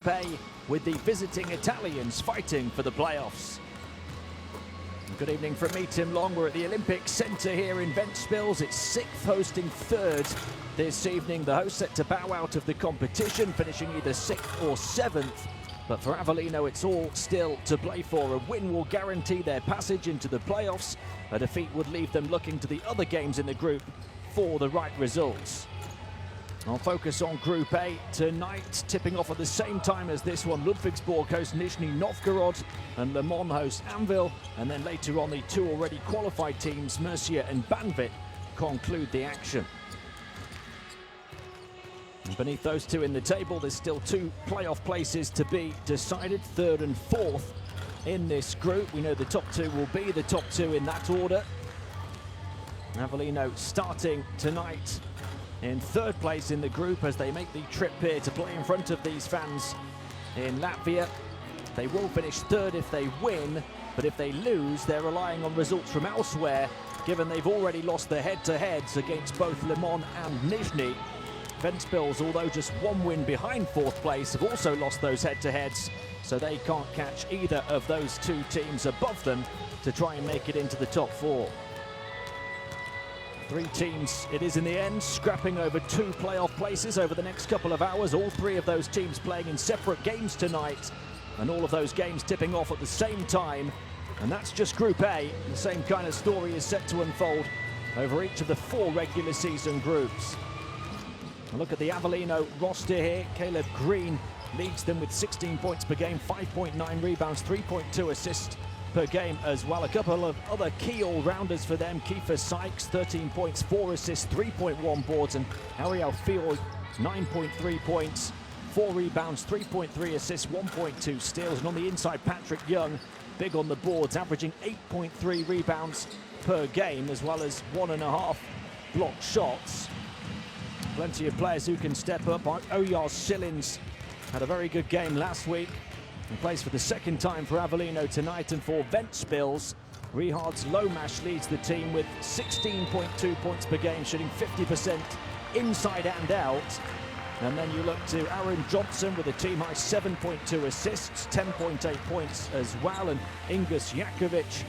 Pay with the visiting Italians fighting for the playoffs. Good evening from me, Tim Long. We're at the Olympic Centre here in Ventspils. It's sixth hosting third this evening. The hosts set to bow out of the competition, finishing either sixth or seventh. But for Avellino, it's all still to play for. A win will guarantee their passage into the playoffs. A defeat would leave them looking to the other games in the group for the right results. I'll focus on Group A tonight, tipping off at the same time as this one. Ludwigsburg host Nizhny Novgorod and Le Mans host Anvil. And then later on, the two already qualified teams, Murcia and Banvit, conclude the action. And beneath those two in the table, there's still two playoff places to be decided, third and fourth in this group. We know the top two will be the top two in that order. Avellino starting tonight in third place in the group as they make the trip here to play in front of these fans in Latvia. They will finish third if they win, but if they lose, they're relying on results from elsewhere, given they've already lost their head-to-heads against both Le Mans and Nizhny. Ventspils, although just one win behind fourth place, have also lost those head-to-heads, so they can't catch either of those two teams above them to try and make it into the top four. Three teams it is in the end, scrapping over two playoff places over the next couple of hours. All three of those teams playing in separate games tonight, and all of those games tipping off at the same time. And that's just Group A. The same kind of story is set to unfold over each of the four regular season groups. A look at the Avellino roster here. Caleb Green leads them with 16 points per game, 5.9 rebounds, 3.2 assists per game as well. A couple of other key all-rounders for them. Kiefer Sykes, 13 points, 4 assists, 3.1 boards, and Ariel Field, 9.3 points, 4 rebounds, 3.3 assists, 1.2 steals. And on the inside, Patrick Young, big on the boards, averaging 8.3 rebounds per game, as well as 1.5 blocked shots. Plenty of players who can step up. Oyar Sillins had a very good game last week. He plays for the second time for Avellino tonight. And for Ventspils, Rihard's Lomash leads the team with 16.2 points per game, shooting 50% inside and out. And then you look to Aaron Johnson with a team-high 7.2 assists, 10.8 points as well. And Ingus Jakovic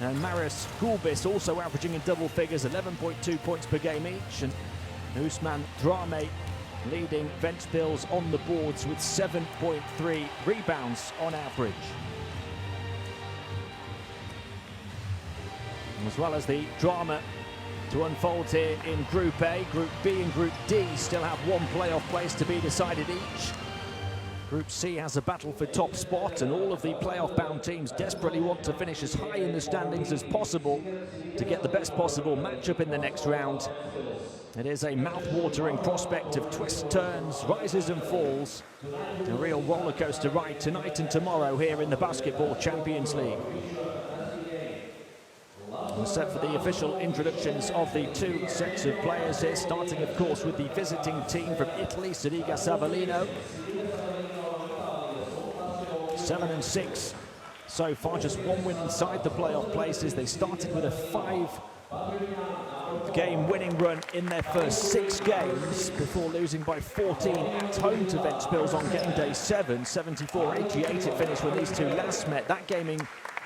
and Maris Gulbis also averaging in double figures, 11.2 points per game each. And Usman Drame leading Ventspils on the boards with 7.3 rebounds on average. As well as the drama to unfold here in Group A, Group B and Group D still have one playoff place to be decided each. Group C has a battle for top spot, and all of the playoff-bound teams desperately want to finish as high in the standings as possible to get the best possible matchup in the next round. It is a mouth-watering prospect of twists, turns, rises and falls. A real rollercoaster ride tonight and tomorrow here in the Basketball Champions League. We're set for the official introductions of the two sets of players here, starting of course with the visiting team from Italy, Sidigas Avellino. 7-6 so far, just one win inside the playoff places. They started with a 5-game winning run in their first 6 games before losing by 14 at home to Ventspils on game day 7. 74-88 it finished when these two last met. That game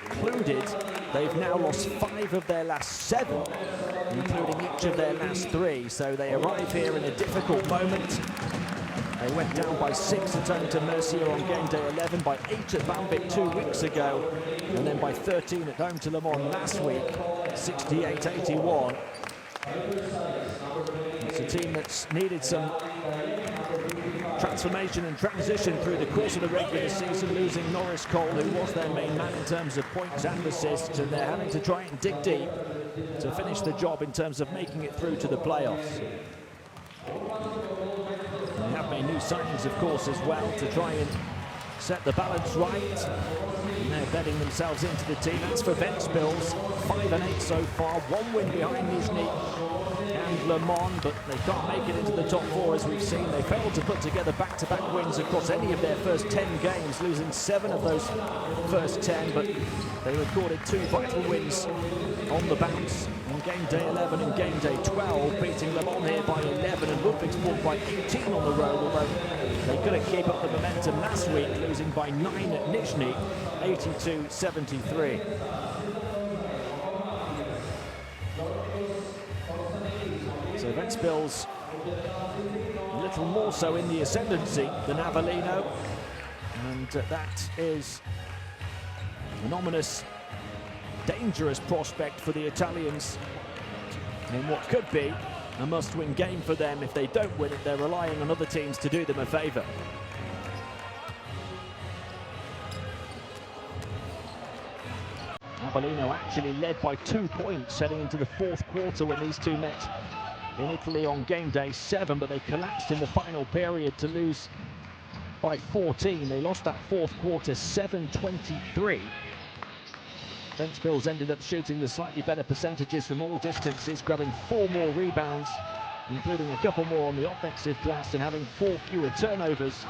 included, they've now lost 5 of their last 7, including each of their last 3. So they arrive here in a difficult moment. They went down by 6 at home to Murcia on game day 11, by 8 at Banvit 2 weeks ago, and then by 13 at home to Le Mans last week, 68-81. It's a team that's needed some transformation and transition through the course of the regular season, losing Norris Cole, who was their main man in terms of points and assists, and they're having to try and dig deep to finish the job in terms of making it through to the playoffs. They have made new signings, of course, as well to try and set the balance right. And they're bedding themselves into the team. As for Ventspils, 5-8 so far, one win behind Nizhny and Le Mans, but they can't make it into the top 4 as we've seen. They failed to put together back-to-back wins across any of their first 10 games, losing 7 of those first 10, but they recorded 2 vital wins on the bounce. on game day 11 and game day 12, beating Le Mans here by 11 and Ludwigsburg by 18 on the road, although they couldn't keep up the momentum last week, losing by 9 at Nizhny, 82-73. So Ventspils a little more so in the ascendancy than Avellino, and that is an ominous, dangerous prospect for the Italians in what could be a must-win game for them. If they don't win it, they're relying on other teams to do them a favour. Avellino actually led by 2 points heading into the fourth quarter when these two met in Italy on game day 7, but they collapsed in the final period to lose by 14. They lost that fourth quarter 7-23. Ventspils ended up shooting the slightly better percentages from all distances, grabbing 4 more rebounds, including a couple more on the offensive glass, and having 4 fewer turnovers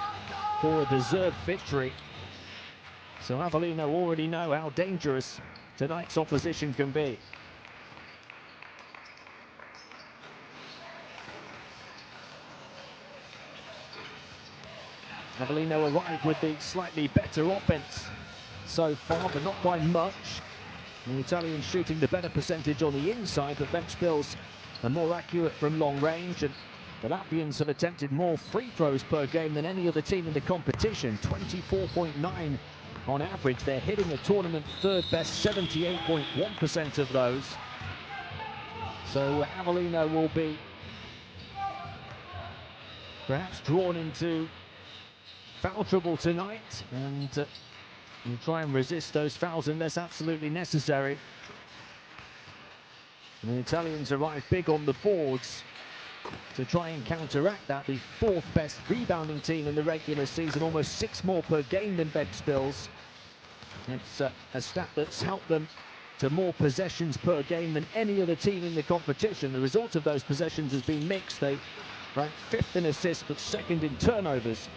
for a deserved victory. So Avellino already know how dangerous tonight's opposition can be. Avellino arrived with the slightly better offense so far, but not by much. The Italians shooting the better percentage on the inside, but Ventspils are more accurate from long range, and the Latvians have attempted more free throws per game than any other team in the competition, 24.9 on average. They're hitting a tournament third best, 78.1% of those. So Avellino will be perhaps drawn into foul trouble tonight, and will try and resist those fouls unless absolutely necessary. And the Italians arrive big on the boards to try and counteract that. The 4th best rebounding team in the regular season, almost 6 more per game than Ventspils. It's a stat that's helped them to more possessions per game than any other team in the competition. The result of those possessions has been mixed. They rank 5th in assists but 2nd in turnovers,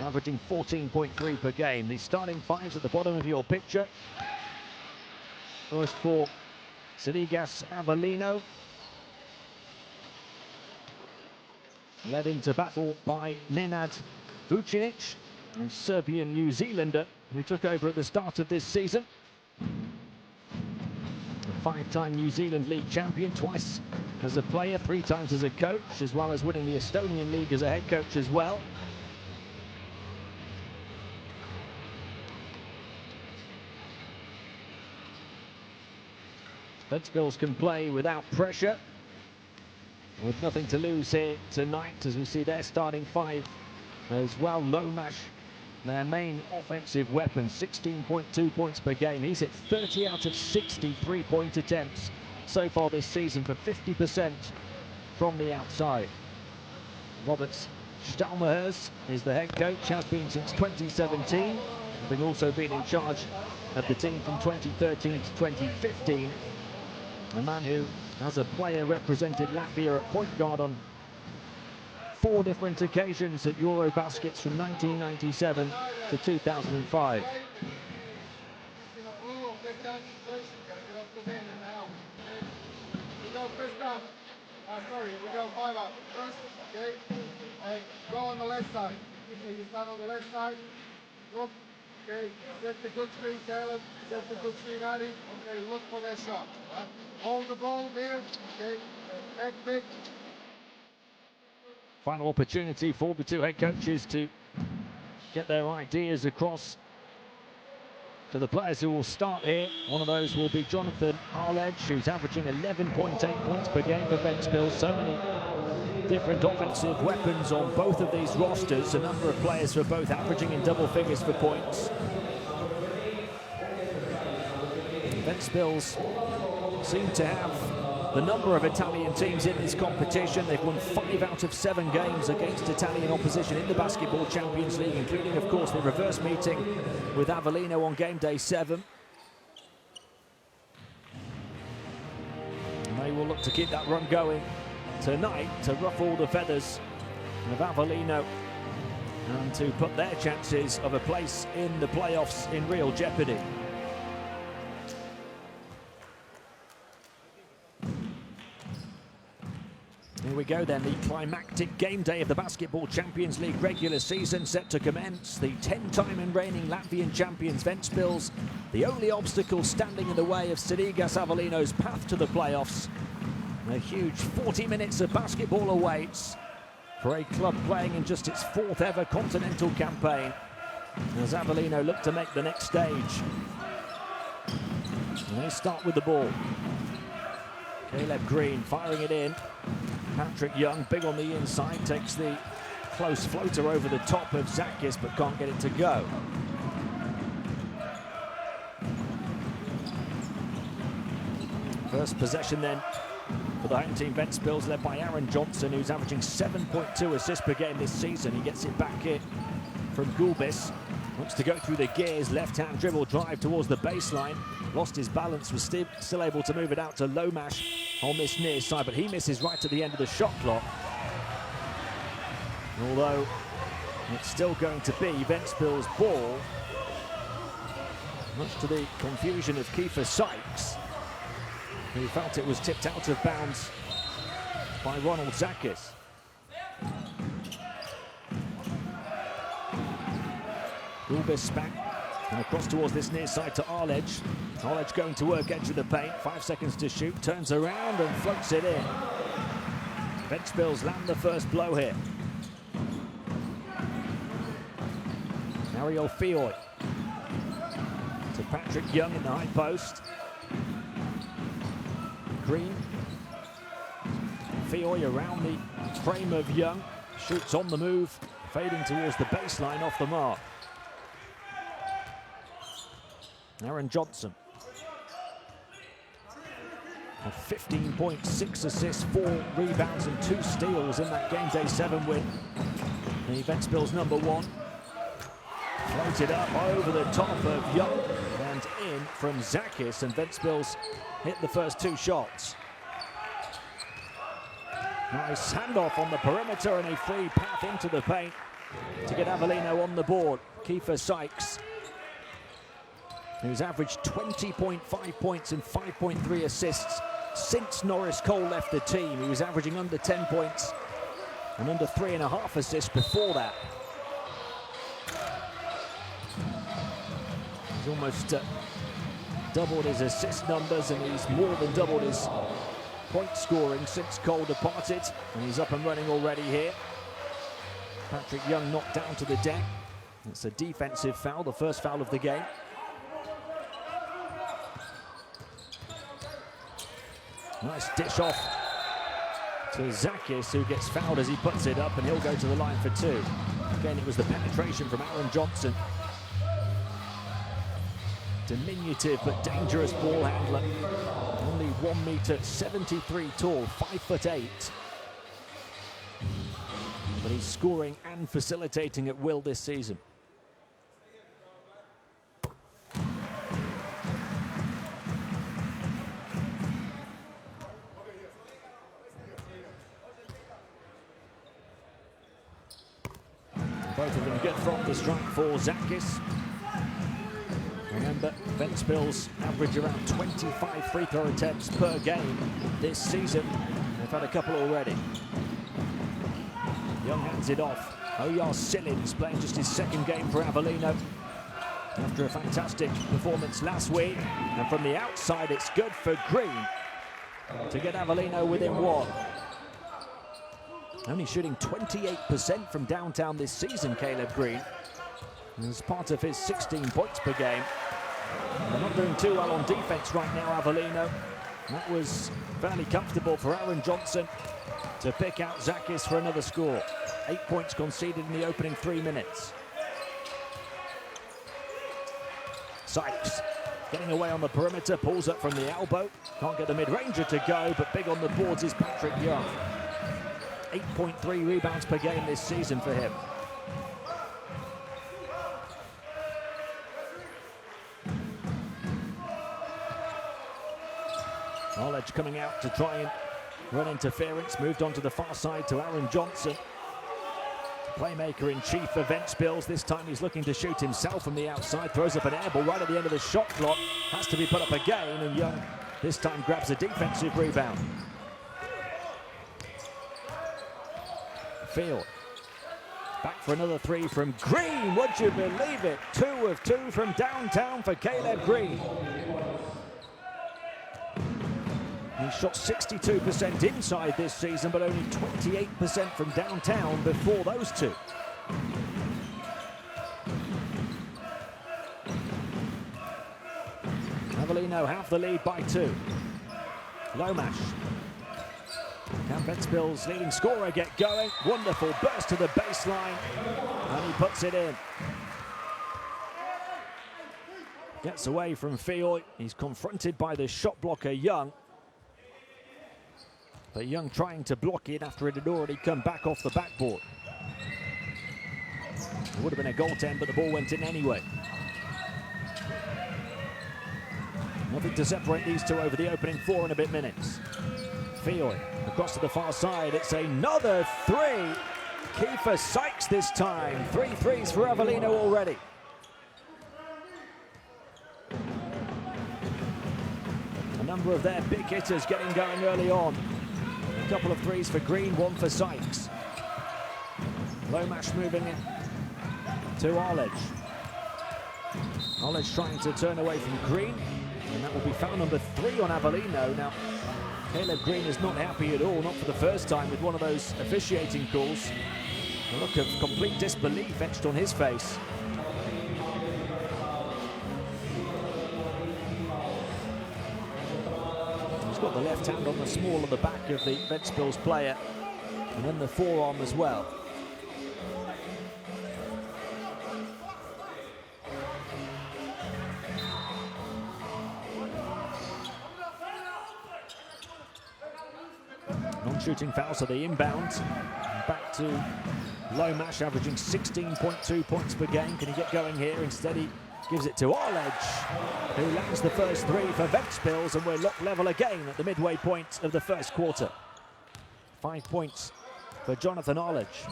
averaging 14.3 per game. The starting 5s at the bottom of your picture. First for Sidigas Avellino, led into battle by Nenad Vucinic, a Serbian New Zealander who took over at the start of this season. A 5-time New Zealand League champion, twice as a player, 3 times as a coach, as well as winning the Estonian League as a head coach as well. Ventspils can play without pressure, with nothing to lose here tonight, as we see their starting 5 as well. Lomash, their main offensive weapon, 16.2 points per game. He's hit 30 out of 60 3-point attempts so far this season for 50% from the outside. Robert Stalmers is the head coach, has been since 2017, having also been in charge of the team from 2013 to 2015. A man who, as a player, represented Latvia at point guard on 4 different occasions at Eurobaskets from 1997 to 2005. We go 5 up first, okay? And go on the left side. Okay, you stand on the left side. Look, okay? Set the good screen, Caleb. Set the good screen, Addy. Okay, look for their shot. Right? Hold the ball here, okay? Back big. Final opportunity for the 2 head coaches to get their ideas across to the players who will start here. One of those will be Jonathan Arledge, who's averaging 11.8 points per game for Ventspils. So many different offensive weapons on both of these rosters. A number of players for both averaging in double figures for points. Ventspils seem to have the number of Italian teams in this competition. They've won 5 out of 7 games against Italian opposition in the Basketball Champions League, including, of course, the reverse meeting with Avellino on game day 7. And they will look to keep that run going tonight to ruffle the feathers of Avellino and to put their chances of a place in the playoffs in real jeopardy. Here we go then, the climactic game day of the Basketball Champions League regular season set to commence. The 10-time and reigning Latvian champions Ventspils, the only obstacle standing in the way of Sidigas Avellino's path to the playoffs. A huge 40 minutes of basketball awaits for a club playing in just its 4th ever continental campaign, as Avellino look to make the next stage. And they start with the ball. Caleb Green firing it in. Patrick Young, big on the inside, takes the close floater over the top of Zakis, but can't get it to go. First possession then for the home team Ventspils, led by Aaron Johnson, who's averaging 7.2 assists per game this season. He gets it back in from Gulbis. Wants to go through the gears, left-hand dribble drive towards the baseline. Lost his balance, was still able to move it out to Lomash on this near side, but he misses right at the end of the shot clock. Although it's still going to be Ventspils' ball, much to the confusion of Kiefer Sykes, who felt it was tipped out of bounds by Ronald Zakis. Gulbis back and across towards this near side to Arledge. Arledge going to work edge of the paint, 5 seconds to shoot, turns around and floats it in. Ventspils land the first blow here. Ariel Fioy to Patrick Young in the high post. Green. Fioy around the frame of Young, shoots on the move, fading towards the baseline, off the mark. Aaron Johnson. 15.6 assists, 4 rebounds and 2 steals in that game day 7 win. The Ventspils #1. Floated up over the top of Young and in from Zakis, and Ventspils hit the first 2 shots. Nice handoff on the perimeter and a free path into the paint to get Avellino on the board. Kiefer Sykes, who's averaged 20.5 points and 5.3 assists since Norris Cole left the team. He was averaging under 10 points and under 3.5 assists before that. He's almost doubled his assist numbers, and he's more than doubled his point scoring since Cole departed, and he's up and running already here. Patrick Young knocked down to the deck. It's a defensive foul, the first foul of the game. Nice dish off to Zakis, who gets fouled as he puts it up, and he'll go to the line for 2. Again, it was the penetration from Aaron Johnson. Diminutive but dangerous ball handler. Only 1 m tall, 5'8". But he's scoring and facilitating at will this season. Both of them good from the strike for Zakis. Remember, Ventspils average around 25 free throw attempts per game this season. They've had a couple already. Young hands it off. Oyar Sillins playing just his 2nd game for Avellino after a fantastic performance last week. And from the outside, it's good for Green to get Avellino within 1. Only shooting 28% from downtown this season, Caleb Green, as part of his 16 points per game. They're not doing too well on defense right now, Avellino. That was fairly comfortable for Aaron Johnson to pick out Zakis for another score. 8 points conceded in the opening 3 minutes. Sykes getting away on the perimeter, pulls up from the elbow. Can't get the mid-ranger to go, but big on the boards is Patrick Young. 8.3 rebounds per game this season for him. Arledge coming out to try and run interference, moved on to the far side to Aaron Johnson. Playmaker in chief for Ventspils. This time he's looking to shoot himself from the outside, throws up an air ball right at the end of the shot clock. Has to be put up again, and Young this time grabs a defensive rebound. Field. Back for another three from Green. Would you believe it? 2 of 2 from downtown for Caleb Green. He shot 62% inside this season, but only 28% from downtown before those two. Avellino have the lead by 2. Lomash. Can Ventspils' leading scorer get going? Wonderful burst to the baseline, and he puts it in. Gets away from Field. He's confronted by the shot blocker Young. But Young trying to block it after it had already come back off the backboard. It would have been a goaltend, but the ball went in anyway. Nothing to separate these two over the opening 4 and a bit minutes. Field across to the far side. It's another 3. Kiefer Sykes this time. 3 threes for Avellino already. A number of their big hitters getting going early on. A couple of threes for Green, 1 for Sykes. Lomash moving in to Arledge. Arledge trying to turn away from Green. And that will be foul number 3 on Avellino. Now, Caleb Green is not happy at all, not for the first time, with one of those officiating calls. A look of complete disbelief etched on his face. He's got the left hand on the small of the back of the Ventspils player, and then the forearm as well. Non-shooting foul, so the inbound. Back to Lomash, averaging 16.2 points per game. Can he get going here? Instead, he gives it to Arledge, who lands the first 3 for Ventspils, and we're locked level again at the midway point of the first quarter. 5 points for Jonathan Arledge.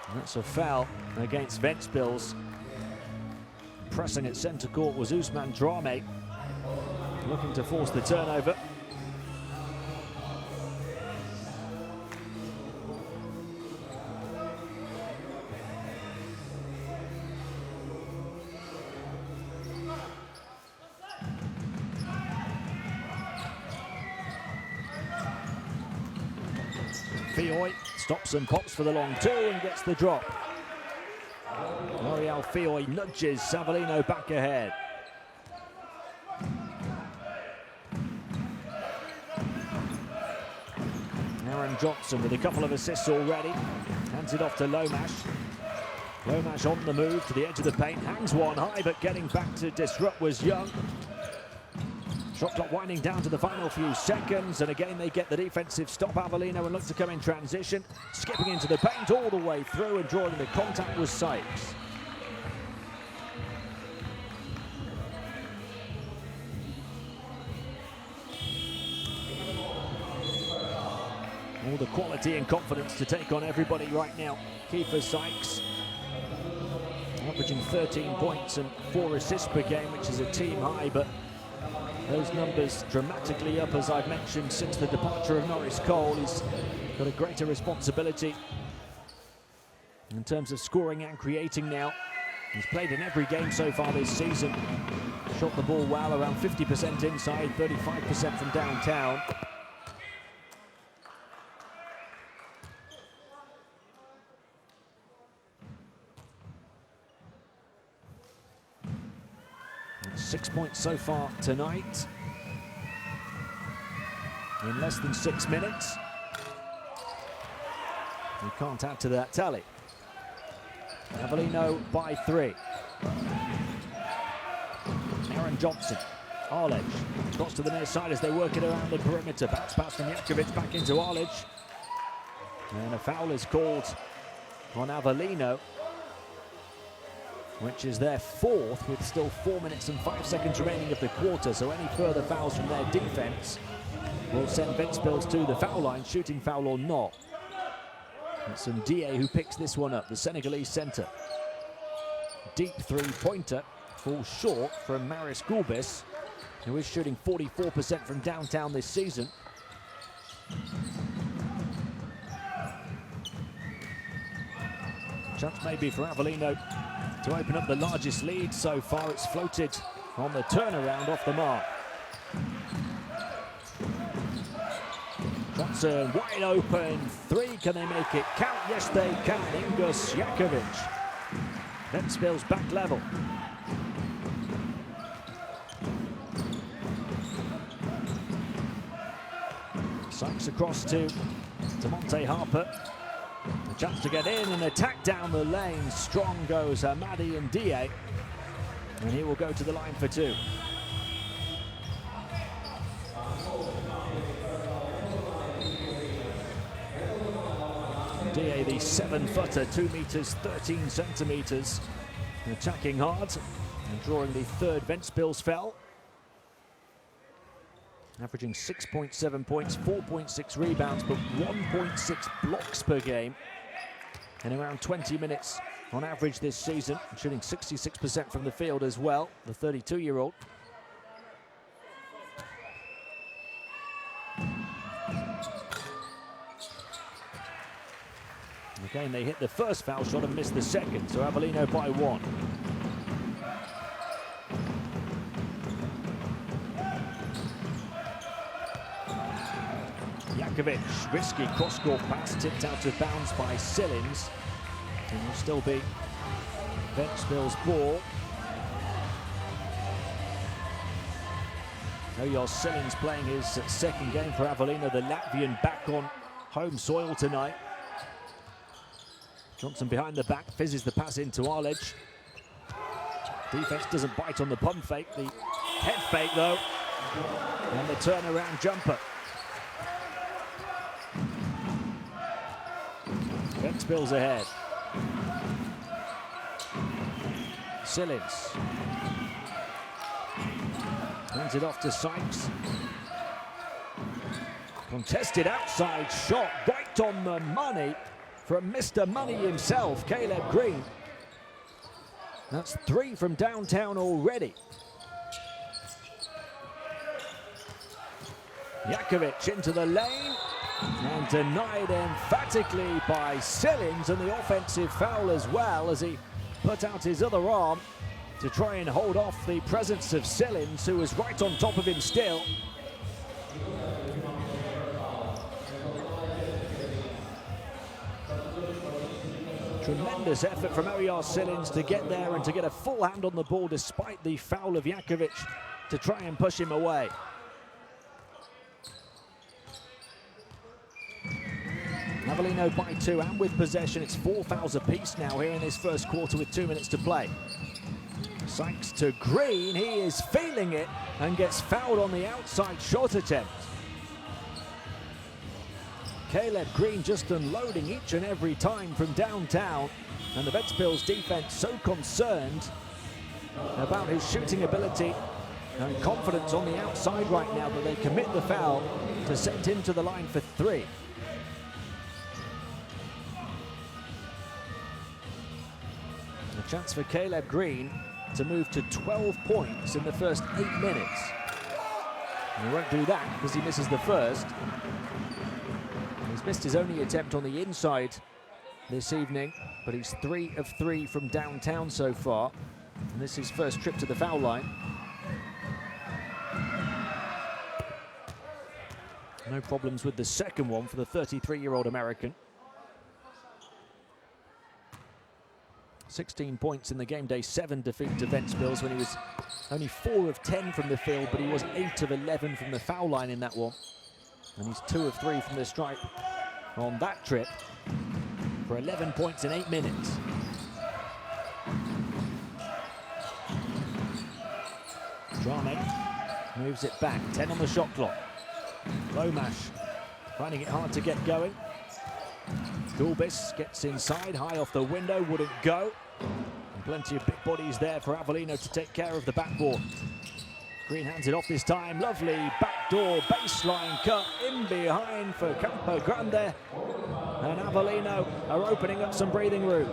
And that's a foul against Ventspils. Pressing at centre court was Usman Drame, looking to force the turnover. Fioy stops and pops for the long 2 and gets the drop. L'Oreal Fioy nudges Avellino back ahead. Aaron Johnson with a couple of assists already. Hands it off to Lomash. Lomash on the move to the edge of the paint. Hangs one high, but getting back to disrupt was Young. Shot clock winding down to the final few seconds, and again they get the defensive stop. Avellino and look to come in transition. Skipping into the paint all the way through and drawing the contact was Sykes. All the quality and confidence to take on everybody right now. Kiefer Sykes averaging 13 points and 4 assists per game, which is a team high, but those numbers dramatically up, as I've mentioned, since the departure of Norris Cole. He's got a greater responsibility in terms of scoring and creating now. He's played in every game so far this season. Shot the ball well, around 50% inside, 35% from downtown. And 6 points so far tonight in less than 6 minutes. You can't add to that tally. Avellino by 3. Aaron Johnson, Arledge, across to the near side as they work it around the perimeter. Bounce pass from Jakovic back into Arledge. And a foul is called on Avellino, which is their 4th, with still 4 minutes and 5 seconds remaining of the quarter. So any further fouls from their defense will send Ventspils to the foul line, shooting foul or not. It's Ndiaye who picks this one up, the Senegalese centre. Deep three-pointer falls short from Maris Gulbis, who is shooting 44% from downtown this season. Chance maybe for Avellino to open up the largest lead so far. It's floated on the turnaround off the mark. Johnson wide open, three, can they make it count? Yes they can, Ingus Jakovic. Ventspils back level. Sykes across to Monte Harper. A chance to get in and attack down the lane. Strong goes Hamadi and Die. And he will go to the line for two. Die, the 7-footer, 2 meters, 13 centimeters. Attacking hard and drawing the third Ventspils foul. Averaging 6.7 points, 4.6 rebounds, but 1.6 blocks per game in around 20 minutes on average this season, shooting 66% from the field as well, the 32-year-old. Again, they hit the first foul shot and missed the second, so Avellino by one. Jakovic, risky cross-court pass, tipped out of bounds by Sillins. And will still be Ventspils' ball. Ojos Sillins playing his second game for Avellino, the Latvian back on home soil tonight. Johnson behind the back, fizzes the pass into Arledge. Defense doesn't bite on the pump fake, the head fake though, and the turnaround jumper. Ventspils ahead. Sillins. Hands it off to Sykes. Contested outside shot, right on the money from Mr. Money himself, Caleb Green. That's three from downtown already. Jakovic into the lane. And denied emphatically by Sillins, and the offensive foul as well, as he put out his other arm to try and hold off the presence of Sillins, who was right on top of him still. Tremendous effort from Ojos Sillins to get there and to get a full hand on the ball despite the foul of Jakovic to try and push him away. Avellino by two and with possession. It's 4 fouls apiece now here in this first quarter with 2 minutes to play. Sykes to Green, he is feeling it and gets fouled on the outside shot attempt. Caleb Green just unloading each and every time from downtown, and the Ventspils defense so concerned about his shooting ability and confidence on the outside right now that they commit the foul to send him to the line for three. A chance for Caleb Green to move to 12 points in the first 8 minutes. And he won't do that because he misses the first. He's missed his only attempt on the inside this evening, but he's 3 of 3 from downtown so far. And this is his first trip to the foul line. No problems with the second one for the 33-year-old American. 16 points in the game day 7 defeat to Ventspils when he was only 4 of 10 from the field, but he was 8 of 11 from the foul line in that one. And he's 2 of 3 from the stripe on that trip for 11 points in 8 minutes. Drame moves it back, 10 on the shot clock. Lomash finding it hard to get going. Gulbis gets inside, high off the window, wouldn't go. And plenty of big bodies there for Avellino to take care of the backboard. Green hands it off this time, lovely backdoor baseline cut in behind for Campo Grande. And Avellino are opening up some breathing room.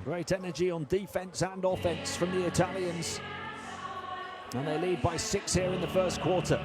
Great energy on defense and offense from the Italians. And they lead by 6 here in the first quarter.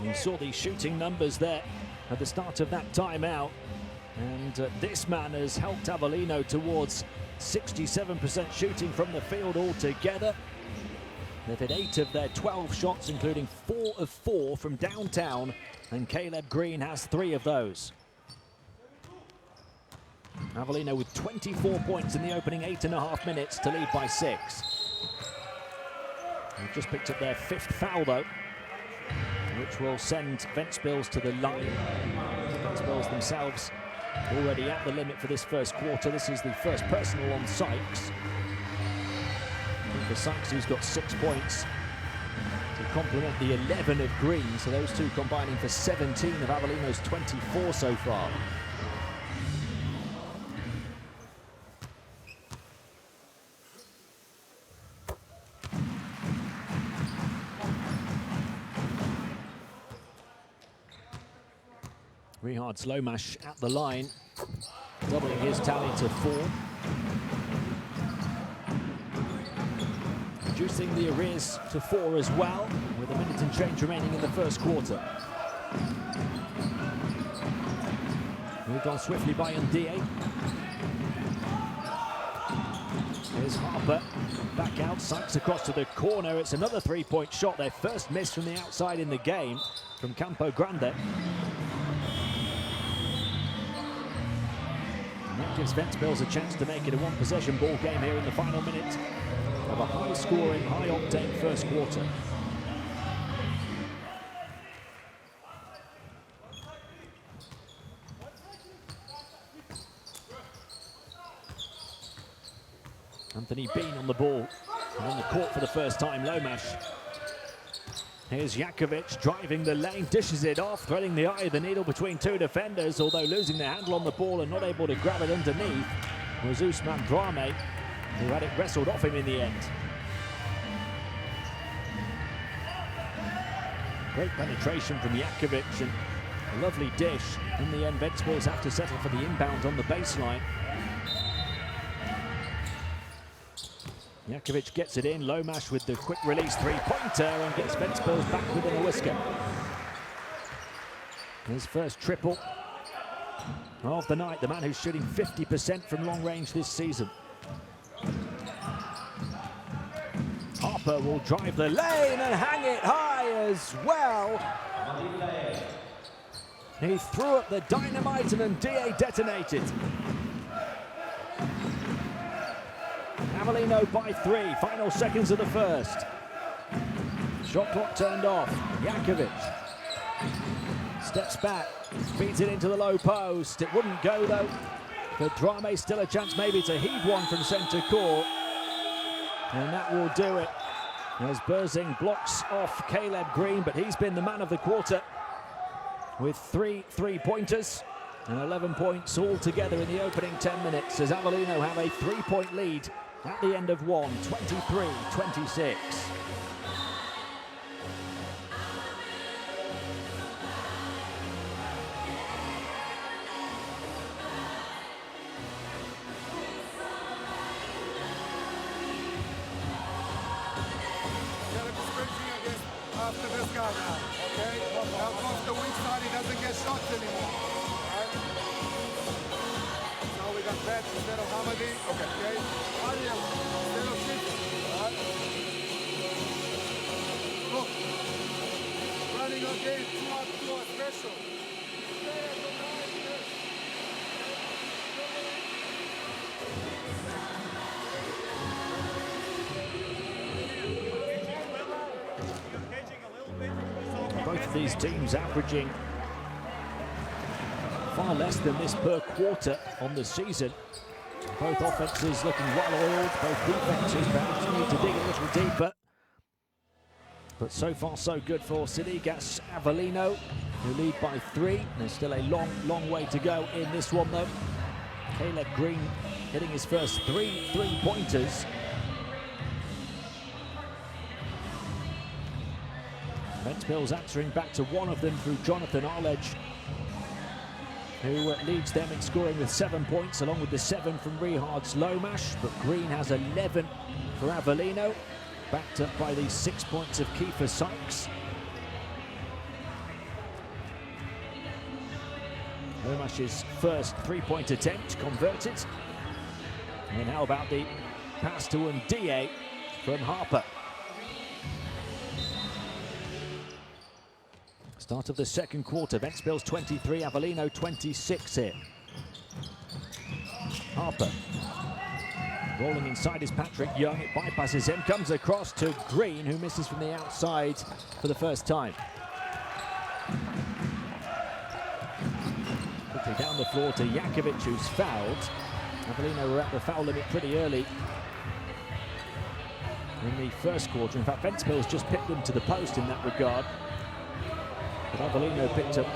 You saw the shooting numbers there at the start of that timeout. And this man has helped Avellino towards 67% shooting from the field altogether. They've hit 8 of their 12 shots, including 4 of 4 from downtown, and Caleb Green has 3 of those. Avellino with 24 points in the opening 8.5 minutes to lead by 6. They've just picked up their 5th foul though, which will send Ventspils to the line. Ventspils themselves already at the limit for this first quarter. This is the first personal on Sykes. And for Sykes, who's got 6 points to complement the 11 of Green, so those two combining for 17 of Avellino's 24 so far. Rihard Slomash at the line, doubling his tally to 4. Reducing the arrears to 4 as well, with a minute and change remaining in the first quarter. Moved on swiftly by Ndie. Here's Harper, back out, Sykes across to the corner. It's another 3-point shot, their first miss from the outside in the game from Campo Grande. And that gives Ventspils a chance to make it a one-possession ball game here in the final minute of a high-scoring, high-octane first quarter. Anthony Bean on the ball, on the court for the first time, Lomash. Here's Jakovic driving the lane, dishes it off, threading the eye of the needle between 2 defenders, although losing their handle on the ball and not able to grab it underneath was Ousmane Dramé, who had it wrestled off him in the end. Great penetration from Jakovic and a lovely dish. In the end, Ventspils have to settle for the inbound on the baseline. Jakovic gets it in, Lomash with the quick release 3-pointer and gets Ventspils back within a whisker. His first triple of the night, the man who's shooting 50% from long range this season. Harper will drive the lane and hang it high as well. He threw up the dynamite and Ndie detonated. Avellino by 3, final seconds of the first. Shot clock turned off. Jakovic steps back, feeds it into the low post. It wouldn't go though. For Dramé, still a chance maybe to heave one from centre court. And that will do it. As Berzing blocks off Caleb Green, but he's been the man of the quarter with 3 3-pointers and 11 points all together in the opening 10 minutes as Avellino have a 3-point lead at the end of one, 23-26. After this guy now, okay? Now comes the weak side, he doesn't get shots anymore. Right? Now we got Bet instead of Hamadi. Okay. Ariel instead of Shift. Right? Look. Running again, 2-on-2 special. Both of these teams averaging far less than this per quarter on the season. Both offenses looking well-oiled, both defenses perhaps need to dig a little deeper. But so far so good for Sidigas Avellino, who lead by 3. There's still a long, long way to go in this one though. Caleb Green hitting his first 3 3-pointers. Ventspils answering back to one of them through Jonathan Arledge, who leads them in scoring with 7 points, along with the 7 from Rihard Lomash. But Green has 11 for Avellino, backed up by the 6 points of Kiefer Sykes. Lomash's first three-point attempt converted. And then how about the pass to Ndie from Harper? Start of the second quarter, Ventspils 23, Avellino 26 here. Harper. Rolling inside is Patrick Young, it bypasses him, comes across to Green, who misses from the outside for the first time. Quickly down the floor to Jakovic, who's fouled. Avellino were at the foul limit pretty early in the first quarter. In fact, Ventspils just picked them to the post in that regard. But Avellino picked up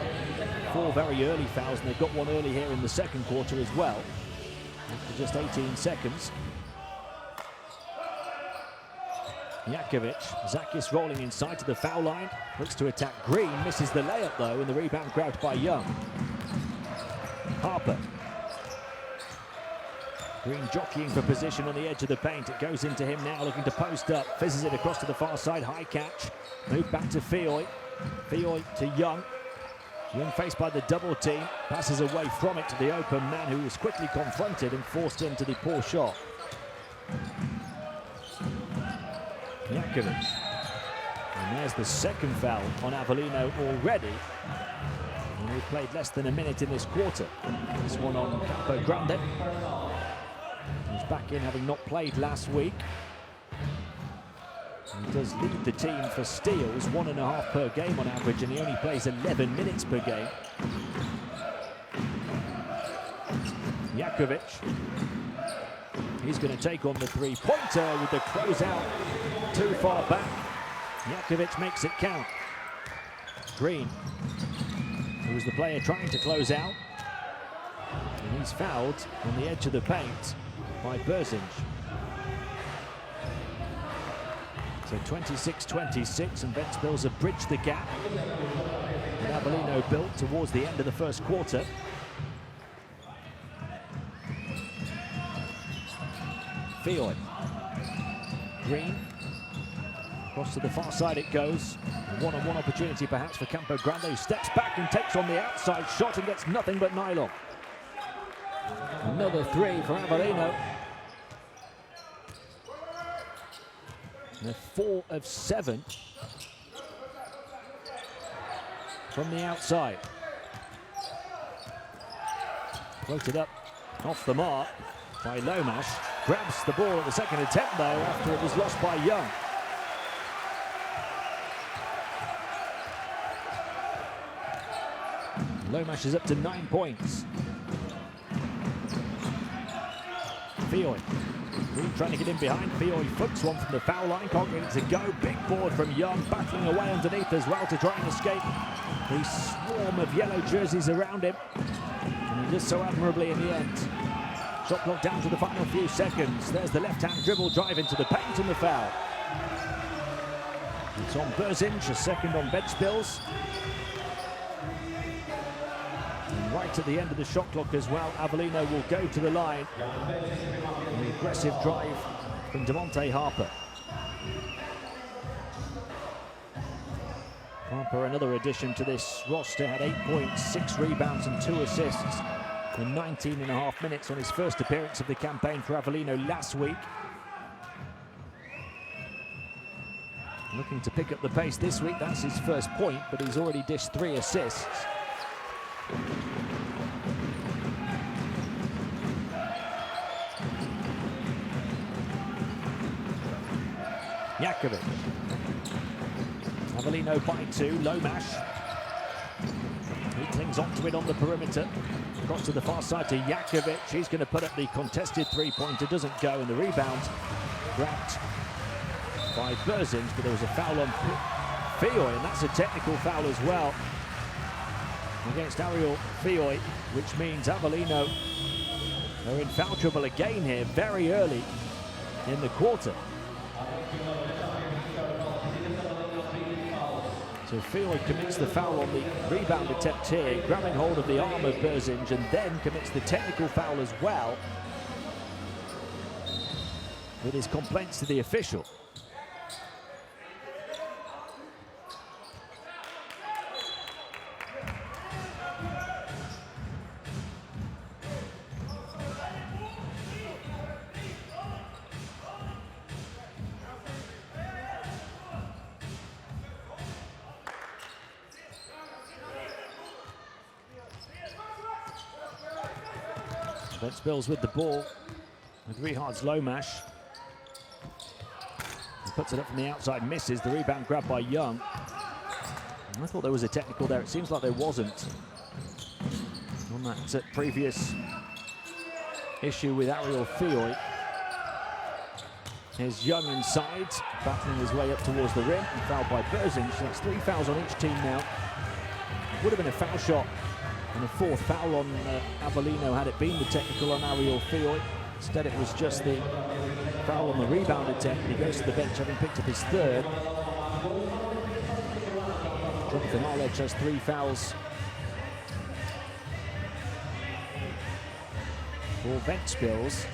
4 very early fouls, and they've got one early here in the second quarter as well, after just 18 seconds. Jakovic, Zakis rolling inside to the foul line, looks to attack Green, misses the layup though, and the rebound grabbed by Young. Harper. Green jockeying for position on the edge of the paint. It goes into him now, looking to post up, fizzes it across to the far side, high catch. Move back to Fioy. Fioy to Young. Young faced by the double team, passes away from it to the open man, who was quickly confronted and forced into the poor shot. Jakovic. And there's the second foul on Avellino already. And we've played less than a minute in this quarter. This one on Campo Grande. He's back in, having not played last week. He does lead the team for steals, 1.5 per game on average, and he only plays 11 minutes per game. Jakovic. He's going to take on the three-pointer with the closeout too far back. Jakovic makes it count. Green, who was the player trying to close out. And he's fouled on the edge of the paint by Berzinge. So 26-26, and Ventspils have bridged the gap that Avellino built towards the end of the first quarter. Fioy. Green. Across to the far side it goes. A one-on-one opportunity perhaps for Campo Grande, who steps back and takes on the outside shot and gets nothing but nylon. Another three for Avellino. They're 4 of 7 from the outside. Floated up off the mark by Lomash. Grabs the ball at the second attempt though, after it was lost by Young. Lomash is up to 9 points. Fioy. Green trying to get in behind. Fioy flips one from the foul line. Can't get it to go. Big board from Young, battling away underneath as well to try and escape the swarm of yellow jerseys around him. And he does so admirably in the end. Shot clock down to the final few seconds. There's the left-hand dribble drive into the paint and the foul. It's on Berzinge, a second on Ventspils. And right at the end of the shot clock as well, Avellino will go to the line. An aggressive drive from DeMonte Harper. Harper, another addition to this roster, had 8 points, 6 rebounds and 2 assists in 19.5 minutes on his first appearance of the campaign for Avellino last week. Looking to pick up the pace this week. That's his first point, but he's already dished 3 assists. Jakovic. Avellino by 2, Lomash. He clings onto it on the perimeter. Across to the far side to Jakovic. He's going to put up the contested three-pointer, doesn't go, and the rebound grabbed by Berzinge, but there was a foul on Fioy, and that's a technical foul as well against Ariel Fioy, which means Avellino are in foul trouble again here very early in the quarter. So Fioy commits the foul on the rebound attempt here, grabbing hold of the arm of Berzinge, and then commits the technical foul as well with his complaints to the official. Ventspils with the ball, with Rihard's low mash. He puts it up from the outside, misses. The rebound grabbed by Young. And I thought there was a technical there. It seems like there wasn't on that previous issue with Ariel Fioy. Here's Young inside, battling his way up towards the rim, and fouled by Berzinch. That's 3 fouls on each team now. Would have been a foul shot and a 4th foul on Avellino had it been the technical on Ariel Fioy. Instead it was just the foul on the rebound attempt. He goes to the bench having picked up his 3rd. Jonathan Arledge has 3 fouls for Ventspils.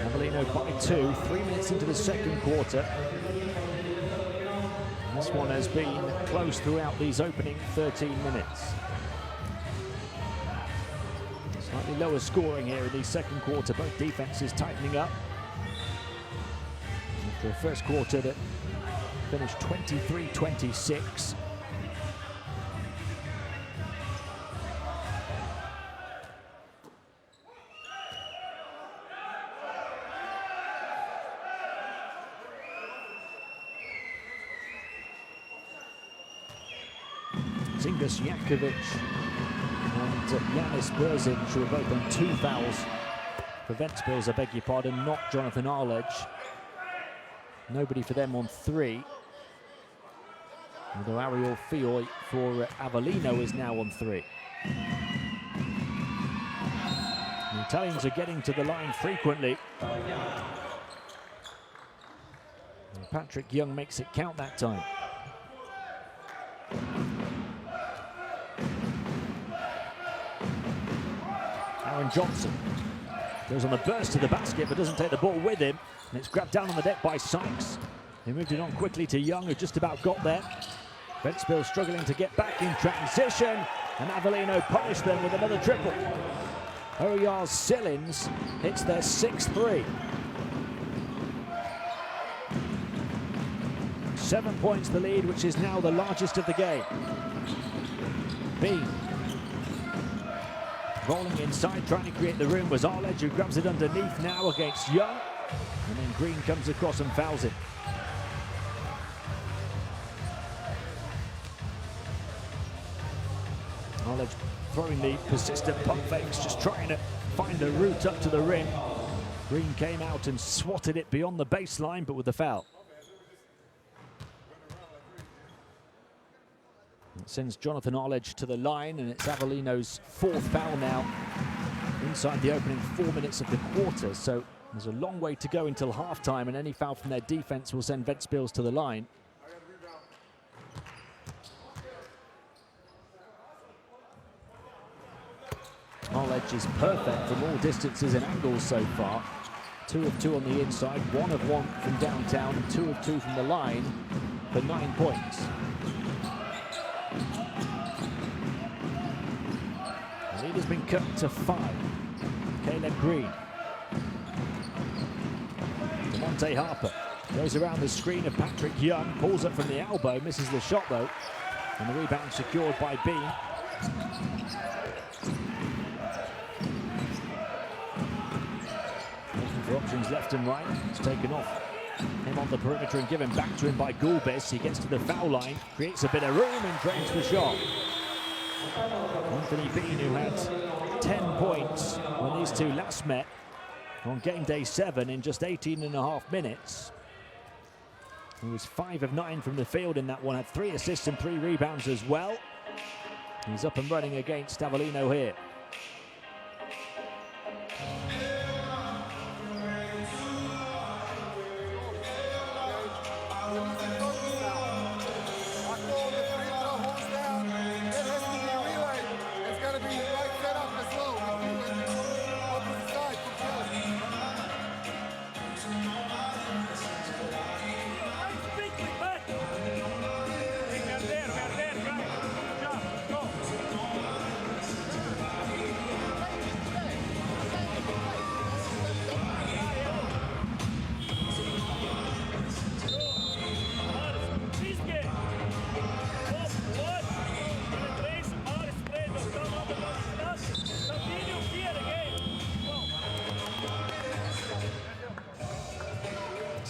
Avellino by 2, 3 minutes into the second quarter. This one has been close throughout these opening 13 minutes. Slightly lower scoring here in the second quarter, both defenses tightening up. After a first quarter that finished 23-26. Zingas Jakovic and Yanis Berzinch, who are both on 2 fouls for Ventspils, I beg your pardon, not Jonathan Arledge. Nobody for them on 3. Although Ariel Fioy for Avellino is now on 3. The Italians are getting to the line frequently. And Patrick Young makes it count that time. Aaron Johnson goes on the burst to the basket but doesn't take the ball with him, and it's grabbed down on the deck by Sykes. He moved it on quickly to Young, who just about got there. Ventspils struggling to get back in transition, and Avellino punished them with another triple. Oyars Sillins hits their 6th 3. 7 points the lead, which is now the largest of the game. Bean rolling inside, trying to create the room, was Arledge, who grabs it underneath now against Young. And then Green comes across and fouls him. Arledge throwing the persistent pump fakes, just trying to find a route up to the rim. Green came out and swatted it beyond the baseline, but with the foul. It sends Jonathan Arledge to the line, and it's Avellino's 4th foul now inside the opening 4 minutes of the quarter. So there's a long way to go until halftime, and any foul from their defense will send Ventspils to the line. Arledge is perfect from all distances and angles so far. 2 of 2 on the inside, 1 of 1 from downtown, and 2 of 2 from the line for 9 points. The lead has been cut to 5. Caleb Green. DeMonte Harper goes around the screen of Patrick Young, pulls up from the elbow, misses the shot though, and the rebound secured by Bean. Looking for options left and right. It's taken off him on the perimeter and given back to him by Gulbis. He gets to the foul line, creates a bit of room and drains the shot. Anthony Bean, who had 10 points when these two last met on game day 7 in just 18.5 minutes. He was 5 of 9 from the field in that one, had 3 assists and 3 rebounds as well. He's up and running against Avellino here.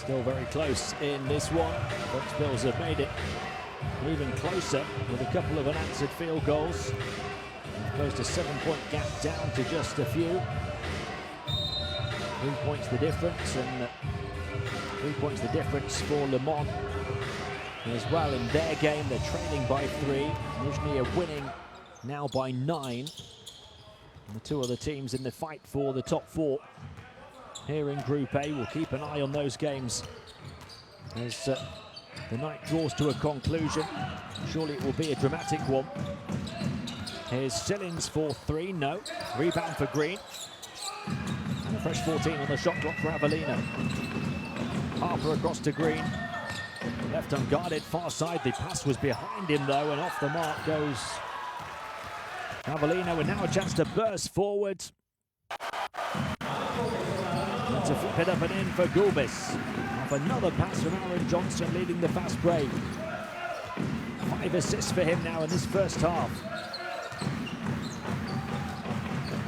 Still very close in this one. Ventspils have made it even closer with a couple of unanswered field goals. Closed a 7-point gap down to just a few. 3 points the difference, and 3 points the difference for Le Mans as well in their game. They're trailing by 3. Originally are winning, now by 9. And the two other teams in the fight for the top 4 here in Group A. We'll keep an eye on those games as the night draws to a conclusion. Surely it will be a dramatic one. Here's Sillins for 3, no. Rebound for Green. And a fresh 14 on the shot clock for Avellino. Harper across to Green. Left unguarded, far side. The pass was behind him though, and off the mark goes Avellino, and now a chance to burst forward. And to flip it up and in for Gulbis. Off another pass from Aaron Johnson, leading the fast break. 5 assists for him now in this first half.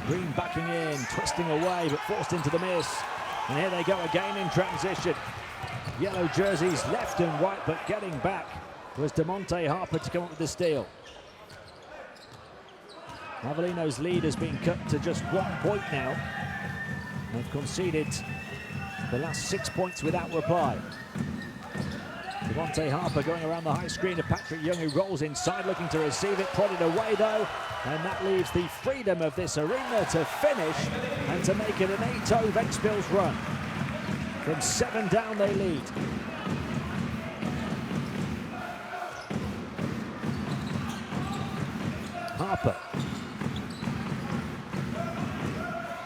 Green backing in, twisting away, but forced into the miss. And here they go again in transition. Yellow jerseys left and right, but getting back was DeMonte Harper to come up with the steal. Avellino's lead has been cut to just 1 point now. They've conceded the last 6 points without reply. DeMonte Harper going around the high screen to Patrick Young, who rolls inside, looking to receive it, prodded away though, and that leaves the freedom of this arena to finish and to make it an 8-0 Ventspils run. From 7 down they lead. Harper.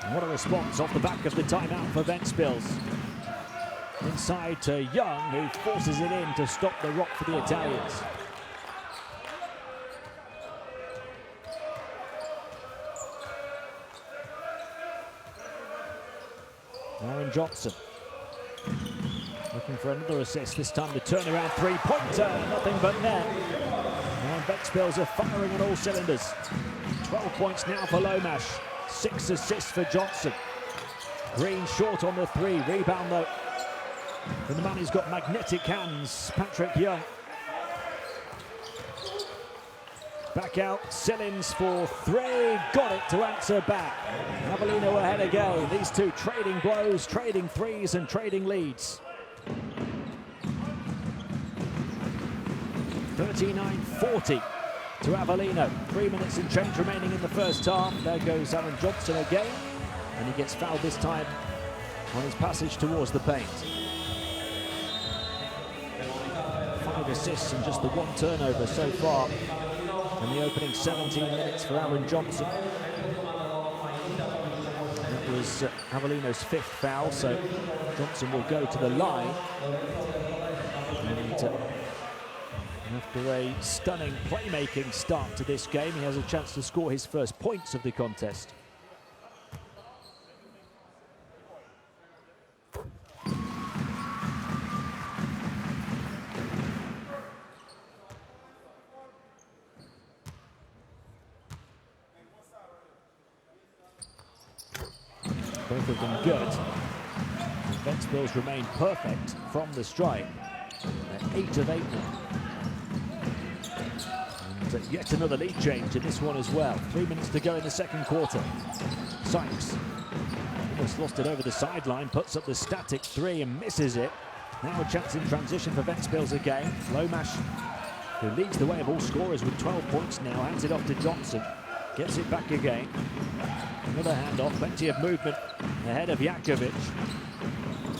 And what a response off the back of the timeout for Ventspils. Inside to Young, who forces it in to stop the rock for the Italians. Aaron Johnson looking for another assist, this time the turnaround three-pointer, nothing but net. And Ventspils are firing on all cylinders. 12 points now for Lomash, 6 assists for Johnson. Green short on the 3, rebound though from the man who's got magnetic hands, Patrick Young. Back out, Sillins for 3, got it to answer back. Avellino ahead again. These two trading blows, trading threes and trading leads. 39-40 to Avellino. 3 minutes and change remaining in the first half. There goes Aaron Johnson again, and he gets fouled this time on his passage towards the paint. 5 assists and just the 1 turnover so far in the opening 17 minutes for Aaron Johnson. That was Avellino's 5th foul, so Johnson will go to the line. And after a stunning playmaking start to this game, he has a chance to score his first points of the contest. Both of them good. And Ventspils remain perfect from the strike. They're 8 of 8 now. And yet another lead change in this one as well. 3 minutes to go in the second quarter. Sykes almost lost it over the sideline, puts up the static 3 and misses it. Now a chance in transition for Ventspils again. Lomash, who leads the way of all scorers with 12 points now, hands it off to Johnson. Gets it back again. Another handoff, plenty of movement ahead of Jakovic.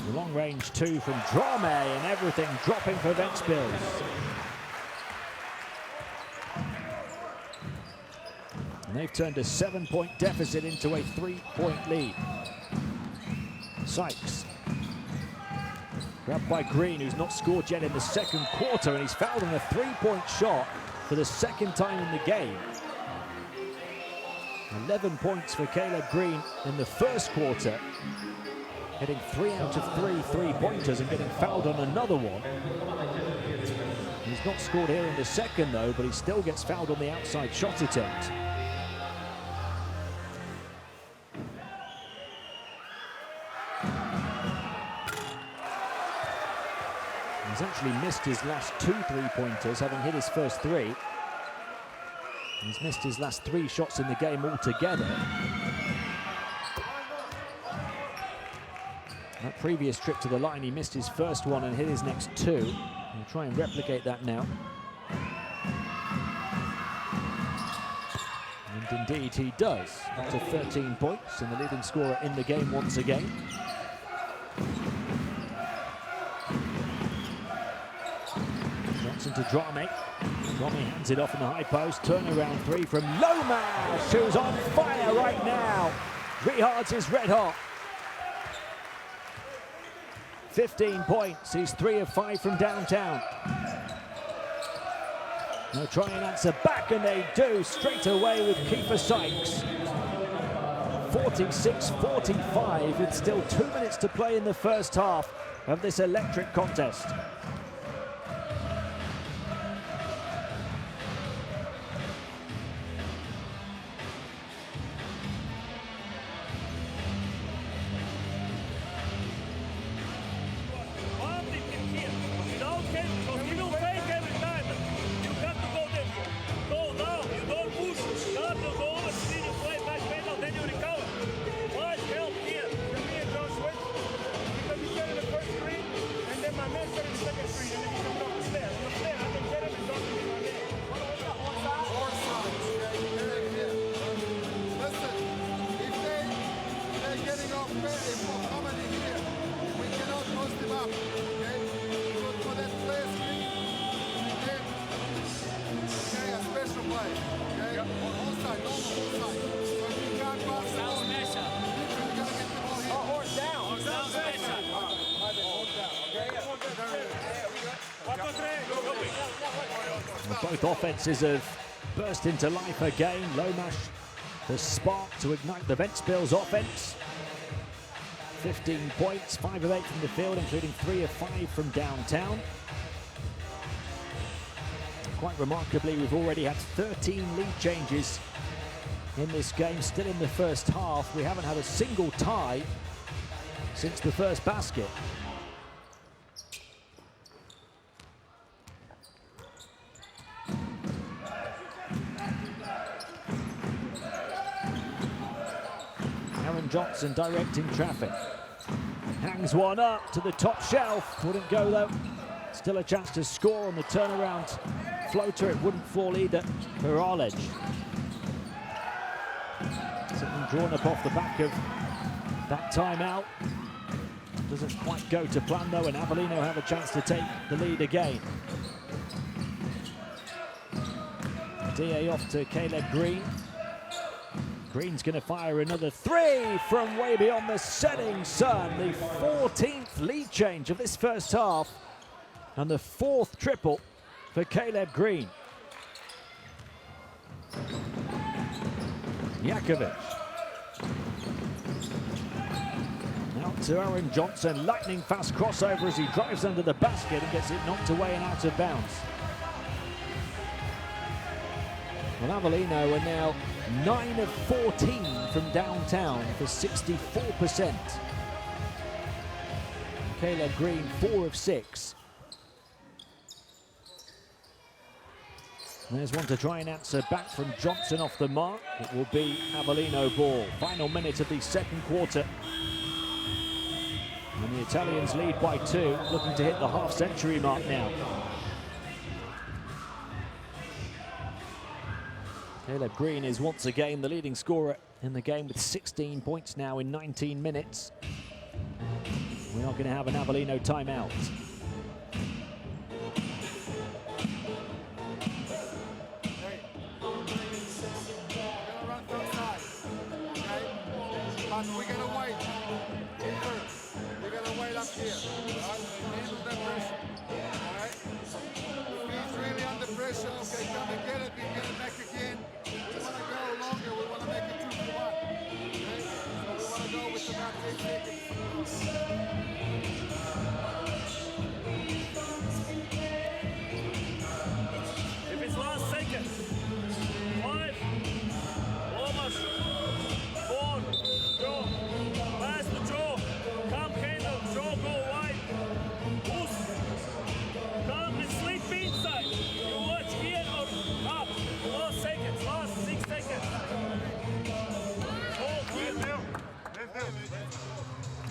The long range 2 from Drame, and everything dropping for Ventspils. And they've turned a 7-point deficit into a 3-point lead. Sykes. Grabbed by Green, who's not scored yet in the second quarter, and he's fouled on a 3-point shot for the second time in the game. 11 points for Caleb Green in the first quarter, hitting 3 out of 3 three-pointers and getting fouled on another one. He's not scored here in the second though, but he still gets fouled on the outside shot attempt. He's actually missed his last 2 3-pointers, having hit his first 3. He's missed his last 3 shots in the game altogether. That previous trip to the line, he missed his first one and hit his next 2. He'll try and replicate that now. And indeed he does, up to 13 points and the leading scorer in the game once again. Johnson to Drame. Drame hands it off in the high post. Turnaround 3 from Lomas, who's on fire right now. Rihards is red hot. 15 points, he's 3 of 5 from downtown. They'll try and answer back, and they do straight away with Kiefer Sykes. 46-45 with still 2 minutes to play in the first half of this electric contest. Both offenses have burst into life again. Lomas, the spark to ignite the Ventspils offense. 15 points, 5 of 8 from the field, including 3 of 5 from downtown. Quite remarkably, we've already had 13 lead changes in this game. Still in the first half, we haven't had a single tie since the first basket. Johnson directing traffic. Hangs one up to the top shelf. Wouldn't go though. Still a chance to score on the turnaround floater. It wouldn't fall either for Arledge. Something drawn up off the back of that timeout. Doesn't quite go to plan though, and Avellino have a chance to take the lead again. DA off to Caleb Green. Green's going to fire another 3 from way beyond the setting sun. The 14th lead change of this first half and the 4th triple for Caleb Green. Jakovic. Now to Aaron Johnson. Lightning fast crossover as he drives under the basket and gets it knocked away and out of bounds. Well, Avellino are now 9 of 14 from downtown for 64%. Caleb Green 4 of 6. There's one to try and answer back from Johnson off the mark. It will be Avellino ball. Final minute of the second quarter. And the Italians lead by 2, looking to hit the half-century mark now. Caleb Green is once again the leading scorer in the game with 16 points now in 19 minutes. We are going to have an Avellino timeout. We're going to wait. We're going to wait up here. Handle that pressure. All right? He's really under pressure. Okay, come and get it. We get it back again. We want to go longer. We want to make it 2 for 1. Okay? So we want to go with about 8 seconds. If it's last second, 5, almost 4, go.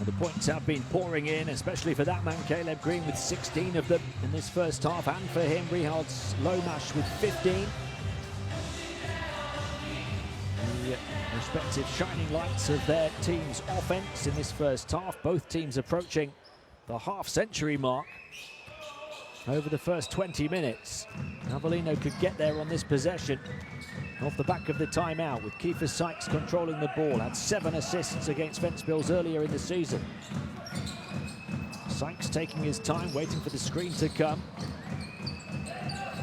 The points have been pouring in, especially for that man, Caleb Green, with 16 of them in this first half, and for him, Rihard Lomash with 15. The respective shining lights of their team's offense in this first half. Both teams approaching the half-century mark over the first 20 minutes. Avellino could get there on this possession off the back of the timeout, with Kiefer Sykes controlling the ball. Had 7 assists against Ventspils earlier in the season. Sykes taking his time, waiting for the screen to come.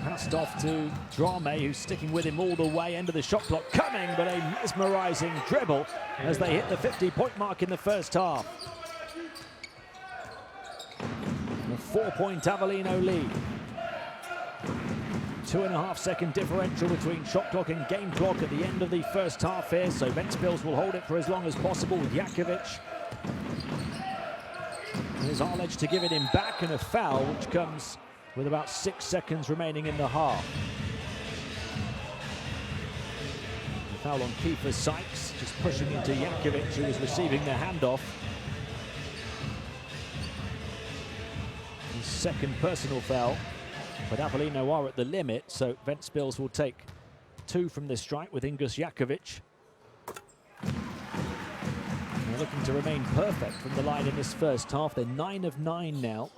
Passed off to Drame, who's sticking with him all the way. End of the shot clock coming, but a mesmerising dribble as they hit the 50-point mark in the first half. A 4-point Avellino lead. 2.5-second differential between shot clock and game clock at the end of the first half here, so Ventspils will hold it for as long as possible with Jakovic. There's Arledge to give it him back, and a foul which comes with about 6 seconds remaining in the half. The foul on Kiefer Sykes, just pushing into Jakovic, who was receiving the handoff. His second personal foul. But Avellino are at the limit, so Ventspils will take 2 from this strike with Ingus Jakovic. They're looking to remain perfect from the line in this first half. They're 9 of 9 now.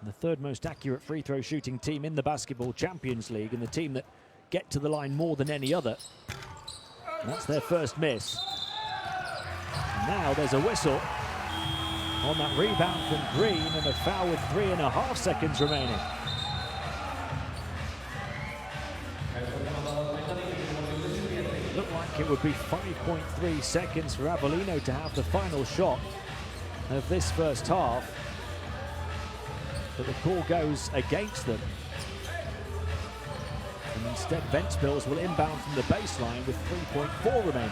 And the third most accurate free throw shooting team in the Basketball Champions League, and the team that get to the line more than any other. And that's their first miss. And now there's a whistle on that rebound from Green, and a foul with 3.5 seconds remaining. Looked like it would be 5.3 seconds for Avellino to have the final shot of this first half, but the call goes against them. And instead, Ventspils will inbound from the baseline with 3.4 remaining.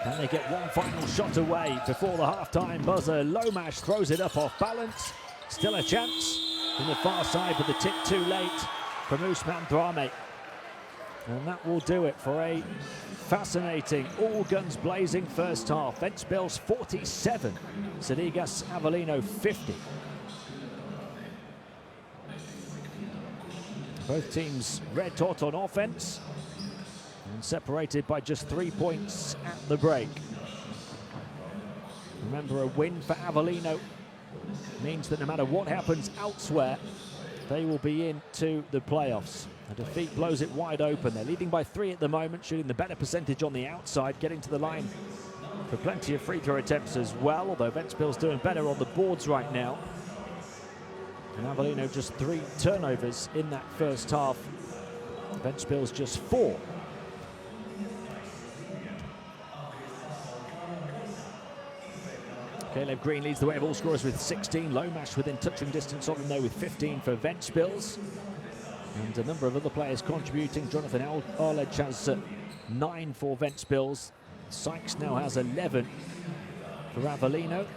And they get one final shot away before the half-time buzzer. Lomash throws it up off balance. Still a chance from the far side, but the tip too late from Usman Drame. And that will do it for a fascinating, all-guns blazing first half. Ventspils 47, Sidigas Avellino 50. Both teams red hot on offense, and separated by just 3 points at the break. Remember, a win for Avellino means that no matter what happens elsewhere, they will be into the playoffs. A defeat blows it wide open. They're leading by 3 at the moment, shooting the better percentage on the outside, getting to the line for plenty of free throw attempts as well, although Ventspils doing better on the boards right now. And Avellino just 3 turnovers in that first half. Ventspils just 4. Caleb Green leads the way of all scorers with 16. Lomash within touching distance of him though with 15 for Ventspils. And a number of other players contributing. Jonathan Arledge has 9 for Ventspils. Sykes now has 11 for Avellino.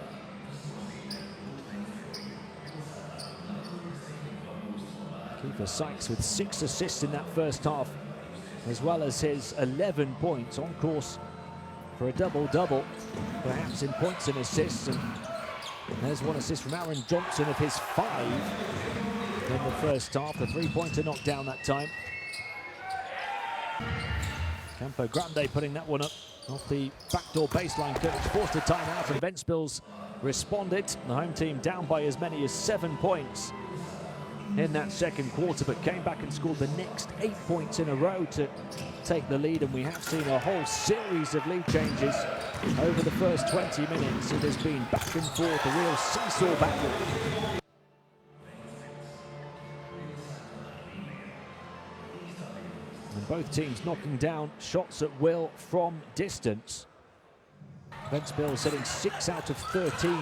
Kiefer Sykes with 6 assists in that first half, as well as his 11 points, on course for a double-double, perhaps in points and assists. And there's 1 assist from Aaron Johnson of his 5 in the first half. The 3-pointer knocked down that time. Campo Grande putting that one up off the backdoor baseline. Coach forced a timeout, and Ventspils responded. The home team down by as many as 7 points in that second quarter, but came back and scored the next 8 points in a row to take the lead. And we have seen a whole series of lead changes over the first 20 minutes. It has been back and forth, a real seesaw battle. And both teams knocking down shots at will from distance. Ventspils hitting 6 out of 13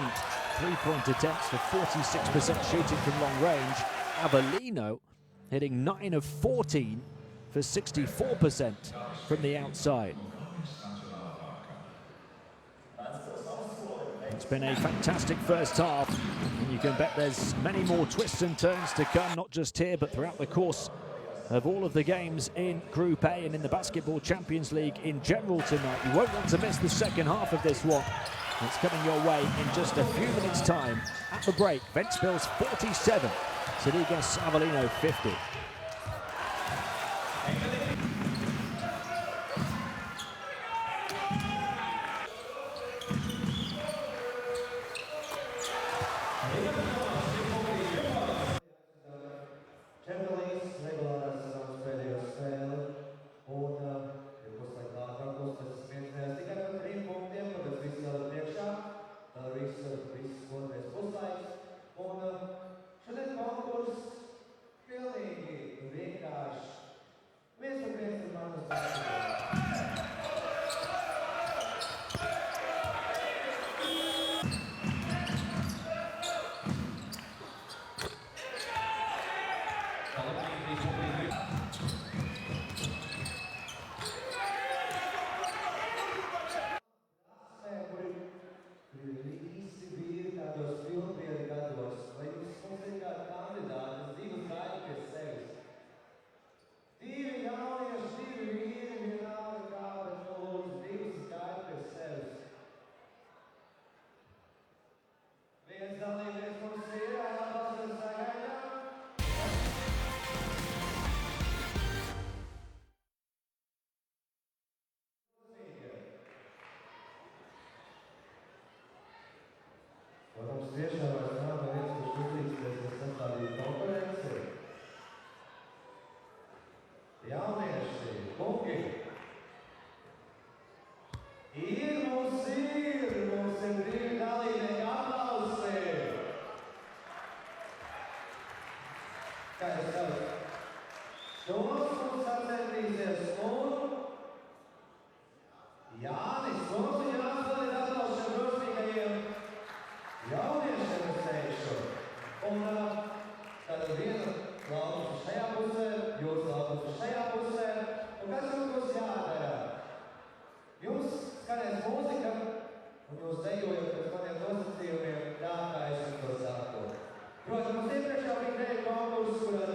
3-point attempts for 46% shooting from long range. Avellino hitting 9 of 14 for 64% from the outside. It's been a fantastic first half, and you can bet there's many more twists and turns to come, not just here, but throughout the course of all of the games in Group A and in the Basketball Champions League in general tonight. You won't want to miss the second half of this one. It's coming your way in just a few minutes' time. At the break, Ventspils 47, Sidigas Avellino 50. Vamos priekšā vairs nav neviens, kurš uzlīdzīsies, kas sastādītu konkurenci. Jaunieši, kungi! Mums ir divi dalībnieki aplausi! Kā es tevu? Šos mums sacensties un Jānis, mums ir jāspēlēt aplausi šiem drosmīgajiem jauniešiem es teikšu. Un tātad viena laukums šajā pusē, jūs laukums šajā pusē. Un kas jums būs jādara? Jums skanēs mūzika, un jūs dejojat pēc maniem nosacījumiem tā, kā es jums to saku. Protams, mums iepriekš jau bija konkurss, kurā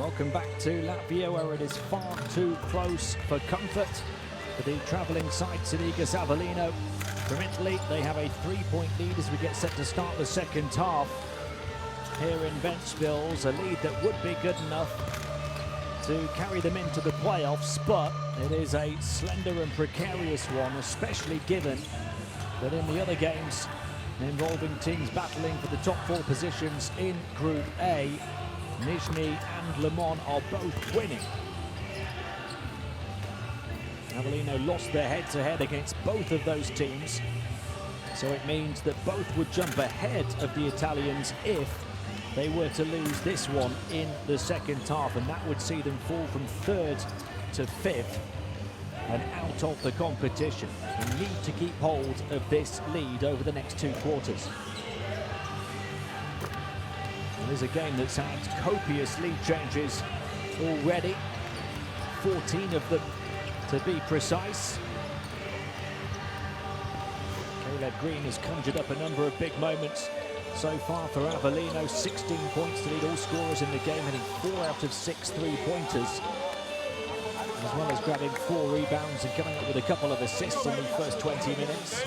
Welcome back to Latvia, where it is far too close for comfort for the travelling side, Sidigas Avellino. From Italy, they have a 3-point lead as we get set to start the second half. Here in Ventspils, a lead that would be good enough to carry them into the playoffs, but it is a slender and precarious one, especially given that in the other games involving teams battling for the top 4 positions in Group A, Nizhny and Le Mans are both winning. Avellino lost their head-to-head against both of those teams, so it means that both would jump ahead of the Italians if they were to lose this one in the second half, and that would see them fall from 3rd to 5th and out of the competition. They need to keep hold of this lead over the next 2 quarters. It is a game that's had copious lead changes already, 14 of them to be precise. Caleb Green has conjured up a number of big moments so far for Avellino. 16 points to lead all scorers in the game, hitting 4 out of 6 3-pointers, as well as grabbing 4 rebounds and coming up with a couple of assists in the first 20 minutes.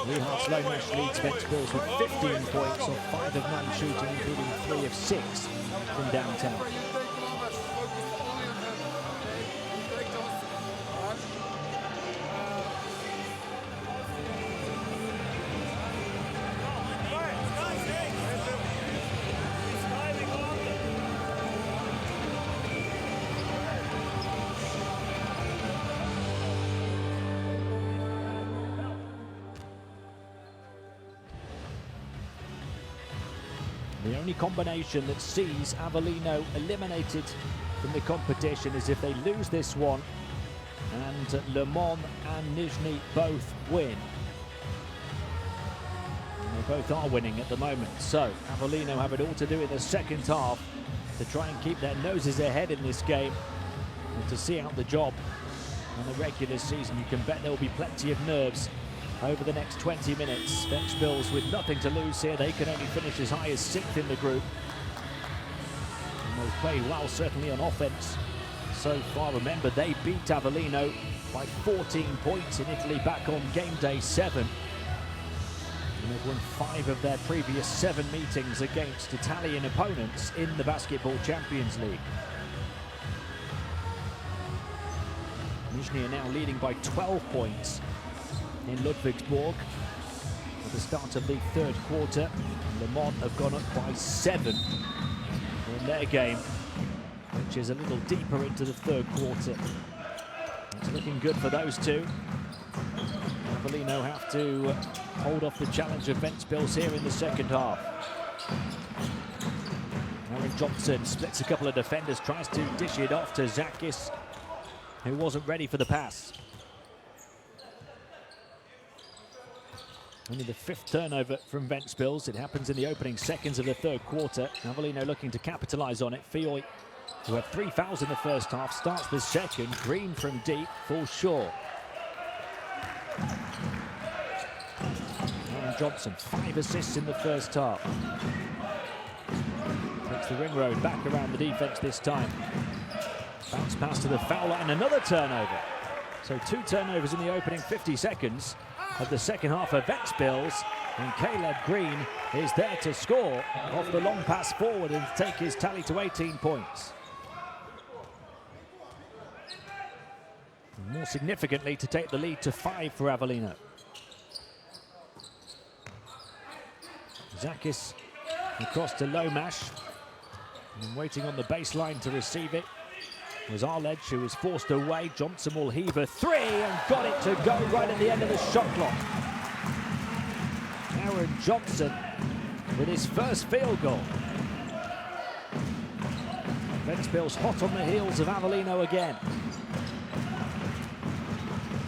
Rehart Lomash leads Ventspils with 15 points on 5 of 9 shooting, including 3 of 6 from downtown. The only combination that sees Avellino eliminated from the competition is if they lose this one and Le Mans and Nizhny both win. And they both are winning at the moment, so Avellino have it all to do in the second half to try and keep their noses ahead in this game and to see out the job on the regular season. You can bet there will be plenty of nerves over the next 20 minutes. Ventspils with nothing to lose here. They can only finish as high as 6th in the group. And they've played well, certainly on offense so far. Remember, they beat Avellino by 14 points in Italy back on game day 7. And they've won 5 of their previous 7 meetings against Italian opponents in the Basketball Champions League. Nizhny are now leading by 12 points in Ludwigsburg at the start of the 3rd quarter. Le Mans have gone up by 7 in their game, which is a little deeper into the 3rd quarter. It's looking good for those two. Avellino have to hold off the challenge of Ventspils here in the second half. Aaron Johnson splits a couple of defenders, tries to dish it off to Zakis, who wasn't ready for the pass. Only the 5th turnover from Ventspils. It happens in the opening seconds of the 3rd quarter. Avellino looking to capitalise on it. Fioy, who had 3 fouls in the first half, starts the second. Green from deep, falls short. Aaron Johnson, 5 assists in the first half. Takes the ring road back around the defence this time. Bounce pass to the foul line, another turnover. So 2 turnovers in the opening 50 seconds of the second half of Ventspils, and Caleb Green is there to score off the long pass forward and take his tally to 18 points. And more significantly, to take the lead to 5 for Avellino. Zakis across to Lomash, and waiting on the baseline to receive it was Arledge, who was forced away. Johnson will heave a 3 and got it to go right at the end of the shot clock. Aaron Johnson with his first field goal. Ventspils hot on the heels of Avellino again.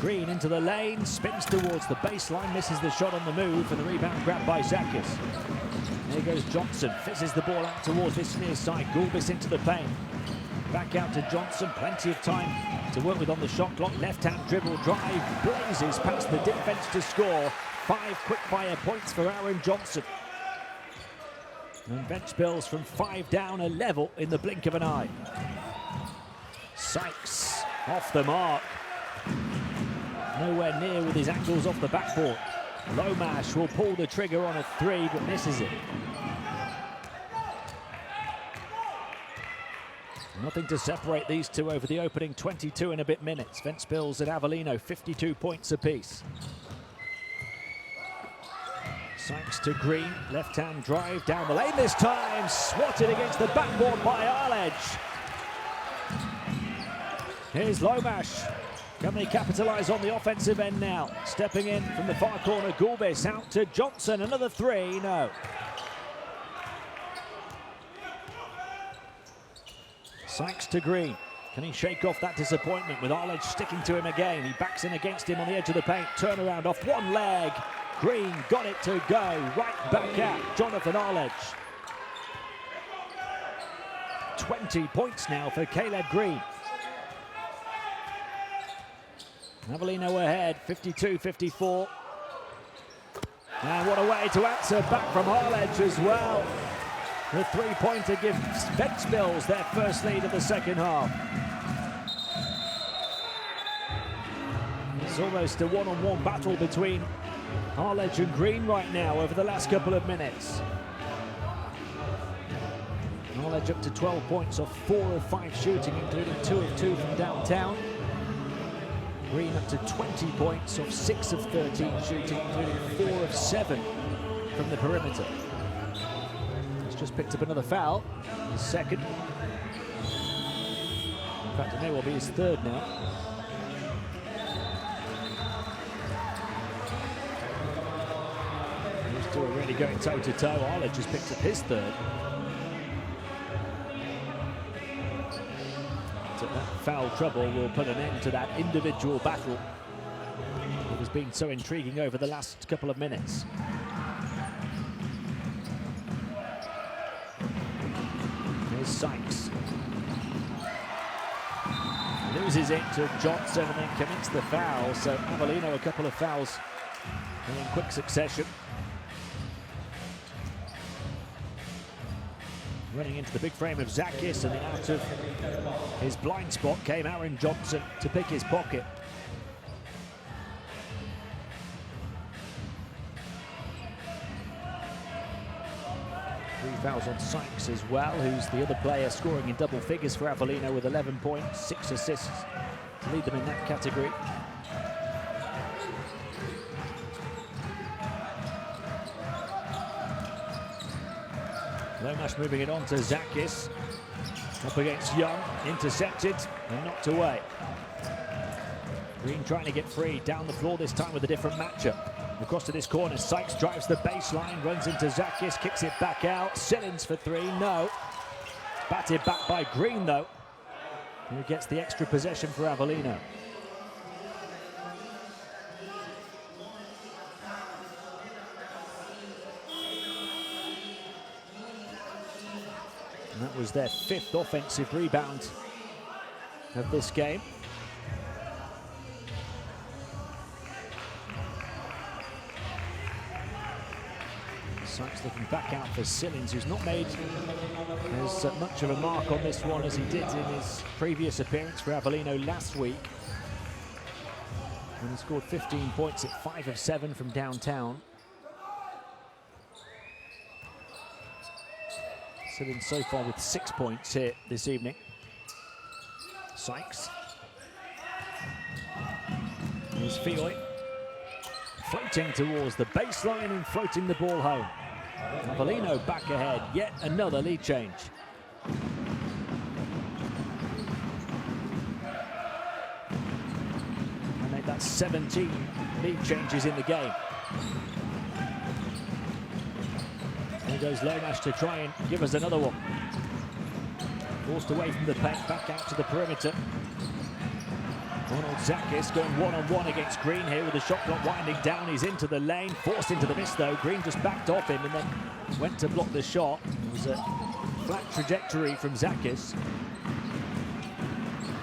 Green into the lane, spins towards the baseline, misses the shot on the move, and the rebound grabbed by Zakis. There goes Johnson, fizzes the ball out towards this near side. Gulbis into the paint. Back out to Johnson, plenty of time to work with on the shot clock. Left-hand dribble drive, blazes past the defense to score. 5 quick-fire points for Aaron Johnson. And Ventspils from 5 down, a level in the blink of an eye. Sykes off the mark. Nowhere near with his angles off the backboard. Lomash will pull the trigger on a 3, but misses it. Nothing to separate these two over the opening 22 and a bit minutes. Ventspils and Avellino, 52 points apiece. Sykes to Green, left-hand drive down the lane this time. Swatted against the backboard by Arledge. Here's Lomash. Can they capitalise on the offensive end now? Stepping in from the far corner, Gulbis out to Johnson. Another 3, no. Sykes to Green. Can he shake off that disappointment with Arledge sticking to him again? He backs in against him on the edge of the paint. Turnaround off one leg. Green got it to go. Right back at Jonathan Arledge. 20 points now for Caleb Green. Avellino ahead, 52-54. And what a way to answer back from Arledge as well. The 3-pointer gives Ventspils their first lead of the second half. It's almost a one-on-one battle between Arledge and Green right now over the last couple of minutes. Arledge up to 12 points off 4 of 5 shooting, including 2 of 2 from downtown. Green up to 20 points off 6 of 13 shooting, including 4 of 7 from the perimeter. He's just picked up another foul, his second. In fact, it may well be his third now. These two are really going toe-to-toe. Arledge just picked up his third. That foul trouble will put an end to that individual battle that has been so intriguing over the last couple of minutes. Here's Sykes. Loses it to Johnson and then commits the foul. So Avellino, a couple of fouls in quick succession. Running into the big frame of Zakis, and then out of his blind spot came Aaron Johnson to pick his pocket. Three fouls on Sykes as well, who's the other player scoring in double figures for Avellino with 11 points, 6 assists to lead them in that category. Lomash moving it on to Zakis. Up against Young, intercepted and knocked away. Green trying to get free, down the floor this time with a different matchup. Across to this corner, Sykes drives the baseline, runs into Zakis, kicks it back out. Sillins for 3, no. Batted back by Green though, who gets the extra possession for Avellino. And that was their 5th offensive rebound of this game. Sykes looking back out for Sillins, who's not made as much of a mark on this one as he did in his previous appearance for Avellino last week, when he scored 15 points at 5 of 7 from downtown. Sillins so far with 6 points here this evening. Sykes. Here's Fioy. Floating towards the baseline and floating the ball home. Avellino back ahead, yet another lead change. And made that 17 lead changes in the game. Here goes Lomash to try and give us another one. Forced away from the paint, back out to the perimeter. Ronald Zakis going one-on-one against Green here with the shot clock winding down. He's into the lane, forced into the miss though. Green just backed off him and then went to block the shot. It was a flat trajectory from Zakis.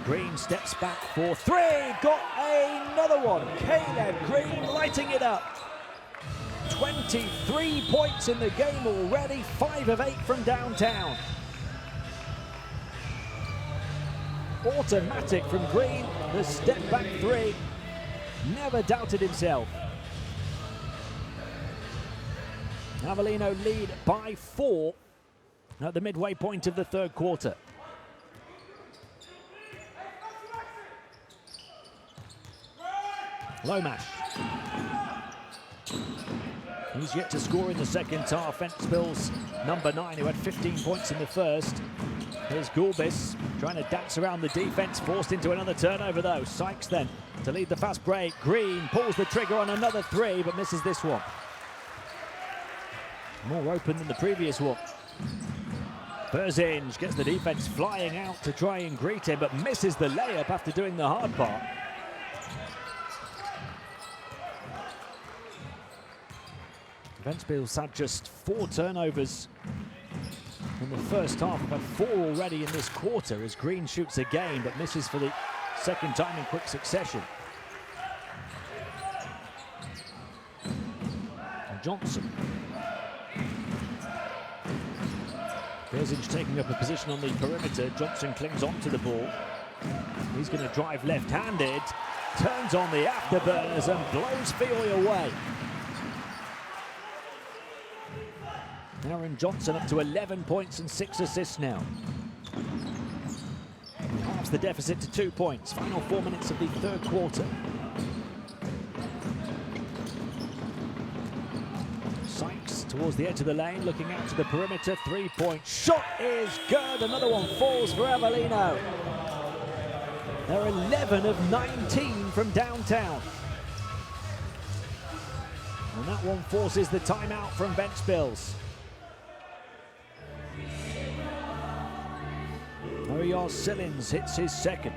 Green steps back for 3, got another one. Caleb Green lighting it up. 23 points in the game already, 5 of 8 from downtown. Automatic from Green, the step back three. Never doubted himself. Avellino lead by 4 at the midway point of the third quarter. Lomash. He's yet to score in the second half. Ventspils, number 9, who had 15 points in the first. Here's Gulbis trying to dance around the defense, forced into another turnover though. Sykes then to lead the fast break. Green pulls the trigger on another 3, but misses this one. More open than the previous one. Berzinge gets the defense flying out to try and greet him, but misses the layup after doing the hard part. Ventspils had just 4 turnovers in the first half, but 4 already in this quarter as Green shoots again, but misses for the second time in quick succession. And Johnson. Berzinge taking up a position on the perimeter. Johnson clings onto the ball. He's going to drive left-handed, turns on the afterburners and blows Fioy away. Aaron Johnson up to 11 points and 6 assists now. He halves the deficit to 2 points. Final 4 minutes of the third quarter. Sykes towards the edge of the lane, looking out to the perimeter. 3-point shot is good. Another one falls for Avellino. They're 11 of 19 from downtown. And that one forces the timeout from Ventspils. Sillins hits his second.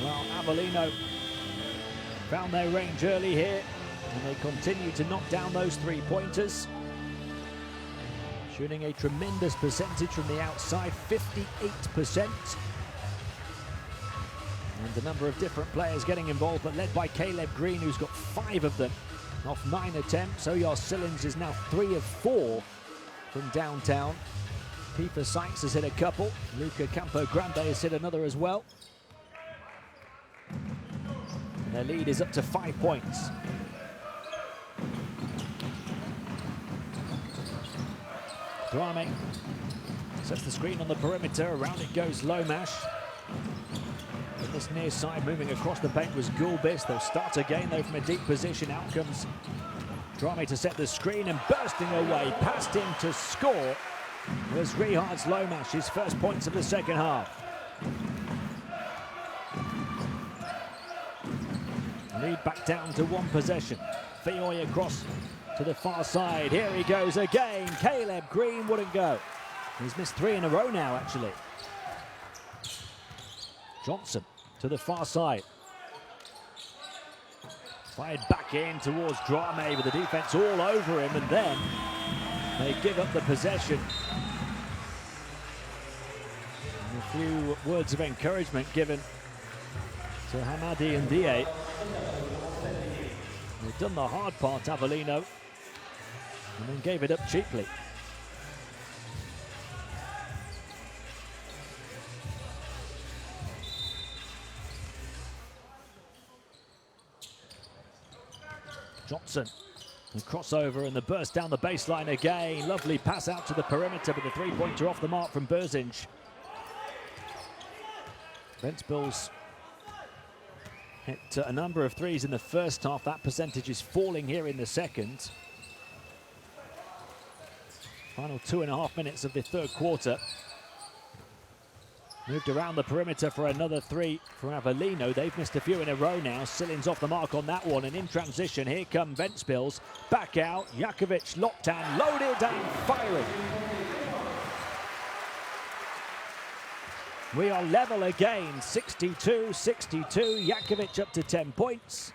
Well, Avellino found their range early here, and they continue to knock down those three-pointers. Shooting a tremendous percentage from the outside, 58%. And a number of different players getting involved, but led by Caleb Green, who's got 5 of them off 9 attempts. Sillins is now 3 of 4 from downtown. Kiefer Sykes has hit a couple. Luca Campo Grande has hit another as well. Their lead is up to 5 points. Drame sets the screen on the perimeter. Around it goes Lomash. From this near side, moving across the paint was Gulbis. They'll start again though from a deep position. Out comes Drame to set the screen, and bursting away past him to score was Rihard's Lomash, his first points of the second half. Lead back down to 1 possession. Fioy across to the far side. Here he goes again. Caleb Green wouldn't go. He's missed 3 in a row now, actually. Johnson to the far side. Fired back in towards Drame with the defense all over him, and then they give up the possession. And a few words of encouragement given to Hamadi and Die. They've done the hard part, Avellino, and then gave it up cheaply. Johnson, the crossover and the burst down the baseline again. Lovely pass out to the perimeter, but the three-pointer off the mark from Berzinge. Ventspils Hit a number of threes in the first half. That percentage is falling here in the second. Final 2.5 minutes of the third quarter. Moved around the perimeter for another three from Avellino. They've missed a few in a row now. Silin's off the mark on that one. And in transition, here come Ventspils. Back out. Jakovic locked and loaded and firing. We are level again. 62-62. Jakovic up to 10 points.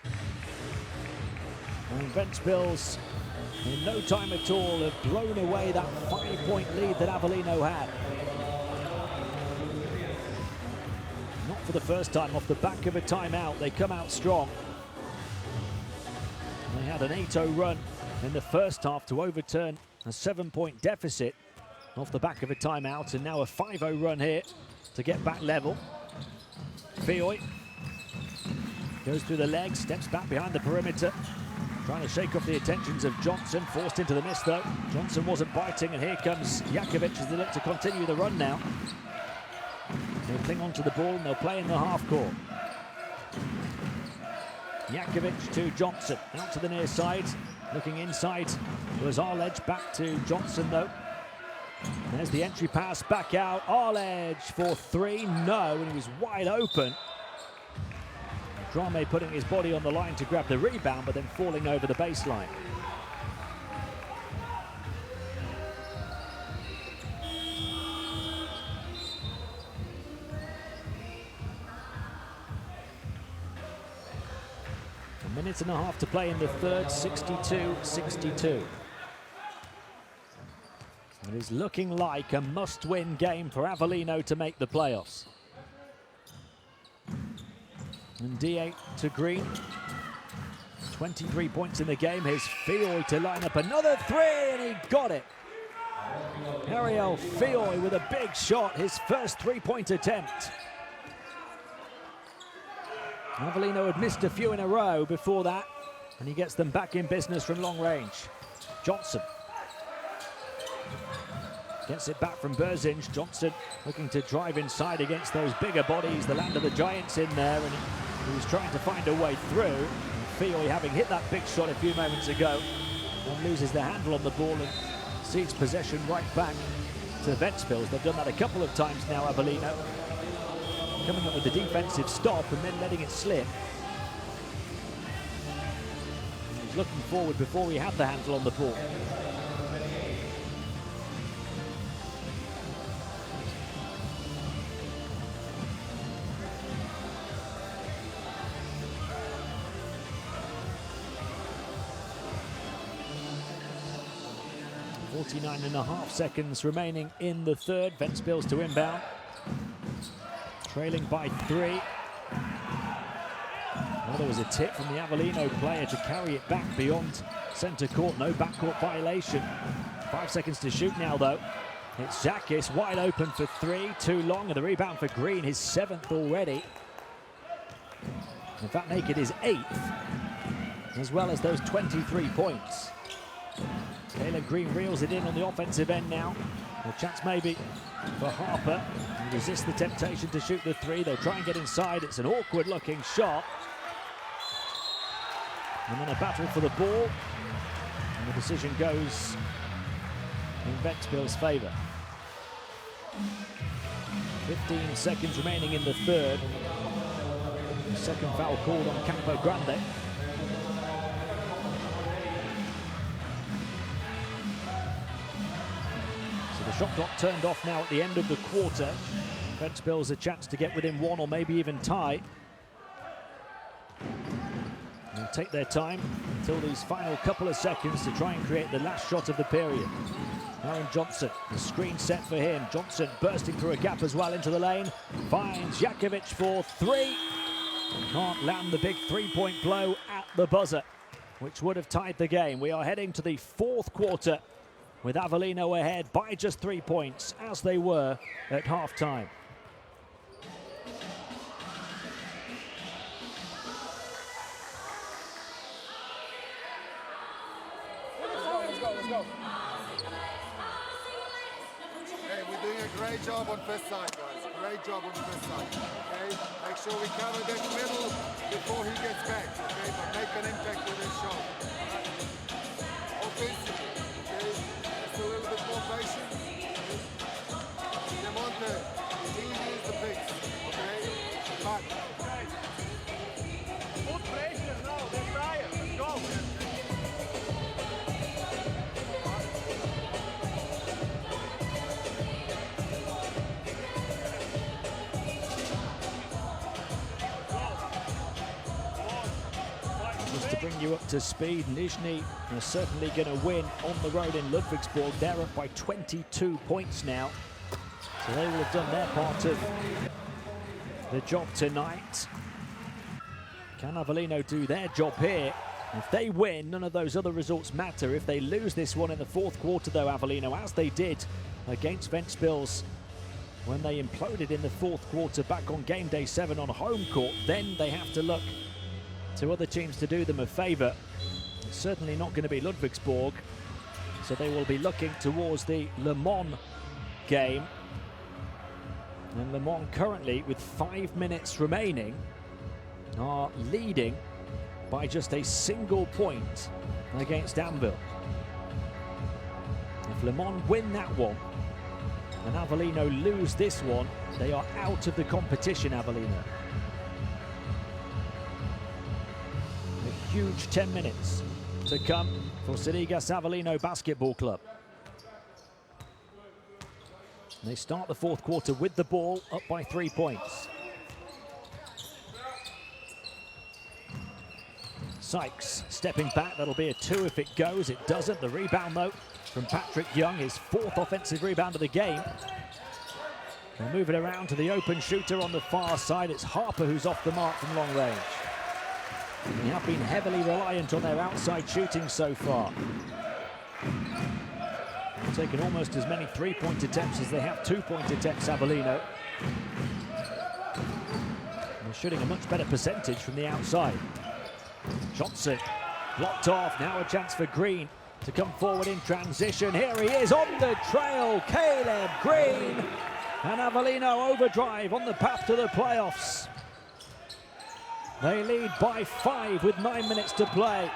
And Ventspils, in no time at all, have blown away that 5-point lead that Avellino had. Not for the first time off the back of a timeout. They come out strong. They had an 8-0 run in the first half to overturn a 7-point deficit off the back of a timeout, and now a 5-0 run here to get back level. Fioy goes through the legs, steps back behind the perimeter, trying to shake off the attentions of Johnson, forced into the miss though. Johnson wasn't biting, and here comes Jakovic as they look to continue the run now. They'll cling onto the ball and they'll play in the half court. Jakovic to Johnson, out to the near side, looking inside. Was Arledge, back to Johnson though. There's the entry pass back out. Arledge for three, no, and he was wide open. Drame putting his body on the line to grab the rebound, but then falling over the baseline. A minute and a half to play in the third, 62-62. It is looking like a must-win game for Avellino to make the playoffs. And D8 to Green. 23 points in the game. Here's Fioy to line up another three, and he got it. Ariel Fioy with a big shot, his first three-point attempt. Avellino had missed a few in a row before that, and he gets them back in business from long range. Johnson gets it back from Berzinge. Johnson looking to drive inside against those bigger bodies. The land of the Giants in there, and he was trying to find a way through. Fioy, having hit that big shot a few moments ago, and loses the handle on the ball and cedes possession right back to Ventspils. They've done that a couple of times now, Avellino. Coming up with the defensive stop and then letting it slip. He's looking forward before he had the handle on the ball. .49.5 seconds remaining in the third. Ventspils to inbound. Trailing by 3. Well, there was a tip from the Avellino player to carry it back beyond centre court. No backcourt violation. 5 seconds to shoot now, though. It's Zakis wide open for 3. Too long, and the rebound for Green, his 7th already. In fact, make it his 8th, as well as those 23 points. Taylor Green reels it in on the offensive end now. A chance maybe for Harper. He resists the temptation to shoot the 3. They'll try and get inside. It's an awkward looking shot. And then a battle for the ball. And the decision goes in Ventspils' favour. 15 seconds remaining in the third. The second foul called on Campo Grande. The shot clock turned off now at the end of the quarter. Ventspils a chance to get within 1 or maybe even tie. They'll take their time until these final couple of seconds to try and create the last shot of the period. Aaron Johnson, the screen set for him. Johnson bursting through a gap as well into the lane. Finds Jakovic for 3. Can't land the big 3-point blow at the buzzer, which would have tied the game. We are heading to the fourth quarter, with Avellino ahead by just 3 points, as they were at half-time. Let's go. Hey, we You're doing a great job on first side, guys. Great job on the first side. Okay? Make sure we cover that middle before he gets back. Okay? But make an impact with his shot. Offensively. Okay? Just a little bit more patient. Demonte, he needs the picks. Okay? But Put pressure now, they're tired. Let's go. Just to bring you up to speed, Nizhny are certainly going to win on the road in Ludwigsburg. They're up by 22 points now. So they will have done their part of the job tonight. Can Avellino do their job here? If they win, none of those other results matter. If they lose this one in the fourth quarter, though, Avellino, as they did against Ventspils when they imploded in the fourth quarter back on game day 7 on home court, then they have to look to other teams to do them a favour. It's certainly not going to be Ludwigsburg, so they will be looking towards the Le Mans game. And Le Mans currently, with 5 minutes remaining, are leading by just a single point against Anvil. If Le Mans win that one and Avellino lose this one, they are out of the competition, Avellino. A huge 10 minutes to come for Sidigas Avellino Basketball Club. They start the fourth quarter with the ball, up by 3 points. Sykes stepping back, that'll be a 2 if it goes. It doesn't. The rebound, though, from Patrick Young, his 4th offensive rebound of the game. They'll move it around to the open shooter on the far side. It's Harper who's off the mark from long range. They have been heavily reliant on their outside shooting so far. They've taken almost as many 3-point attempts as they have 2-point attempts, Avellino. They're shooting a much better percentage from the outside. Johnson blocked off. Now a chance for Green to come forward in transition. Here he is on the trail, Caleb Green. And Avellino overdrive on the path to the playoffs. They lead by 5 with 9 minutes to play.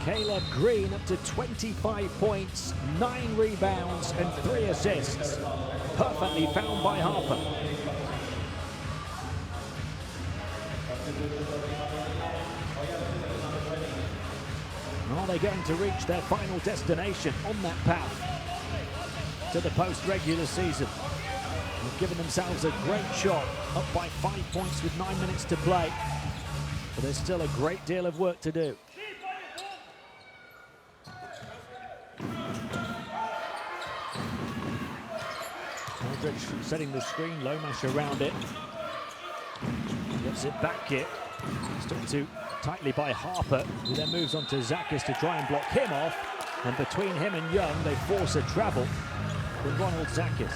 Caleb Green up to 25 points, 9 rebounds and 3 assists. Perfectly found by Harper. Are they going to reach their final destination on that path to the post-regular season? They've given themselves a great shot, up by 5 points with 9 minutes to play. But there's still a great deal of work to do. Aldridge setting the screen, Lomash around it. Gets it back here. Stuck to tightly by Harper, who then moves on to Zakis to try and block him off. And between him and Young, they force a travel with Ronald Zakis.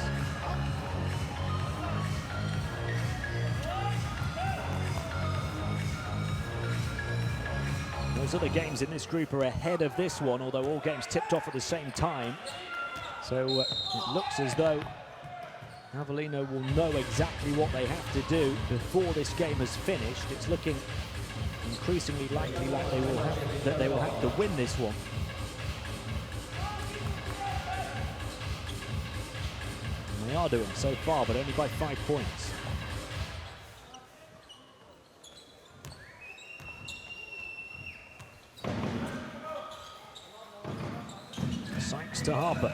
Those other games in this group are ahead of this one, although all games tipped off at the same time. So it looks as though Avellino will know exactly what they have to do before this game has finished. It's looking increasingly likely like they will have to win this one. And they are doing so far, but only by 5 points. Sykes to Harper.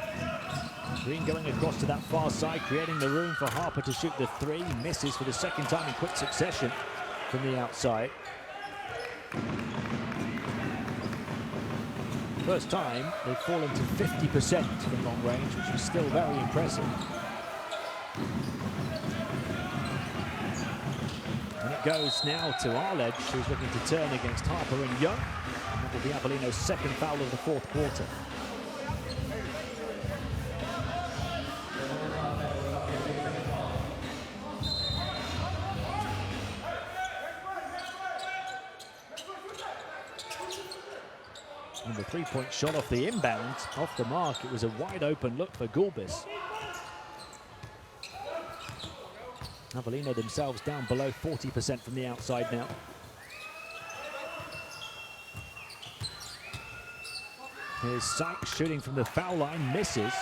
Green going across to that far side, creating the room for Harper to shoot the 3. Misses for the second time in quick succession from the outside. First time they've fallen to 50% from long range, which is still very impressive. And it goes now to Arledge, who's looking to turn against Harper and Young. And that will be Avellino's second foul of the fourth quarter. And the three-point shot off the inbound, off the mark. It was a wide open look for Gulbis. Avellino themselves down below 40% from the outside now. Here's Sykes shooting from the foul line, misses.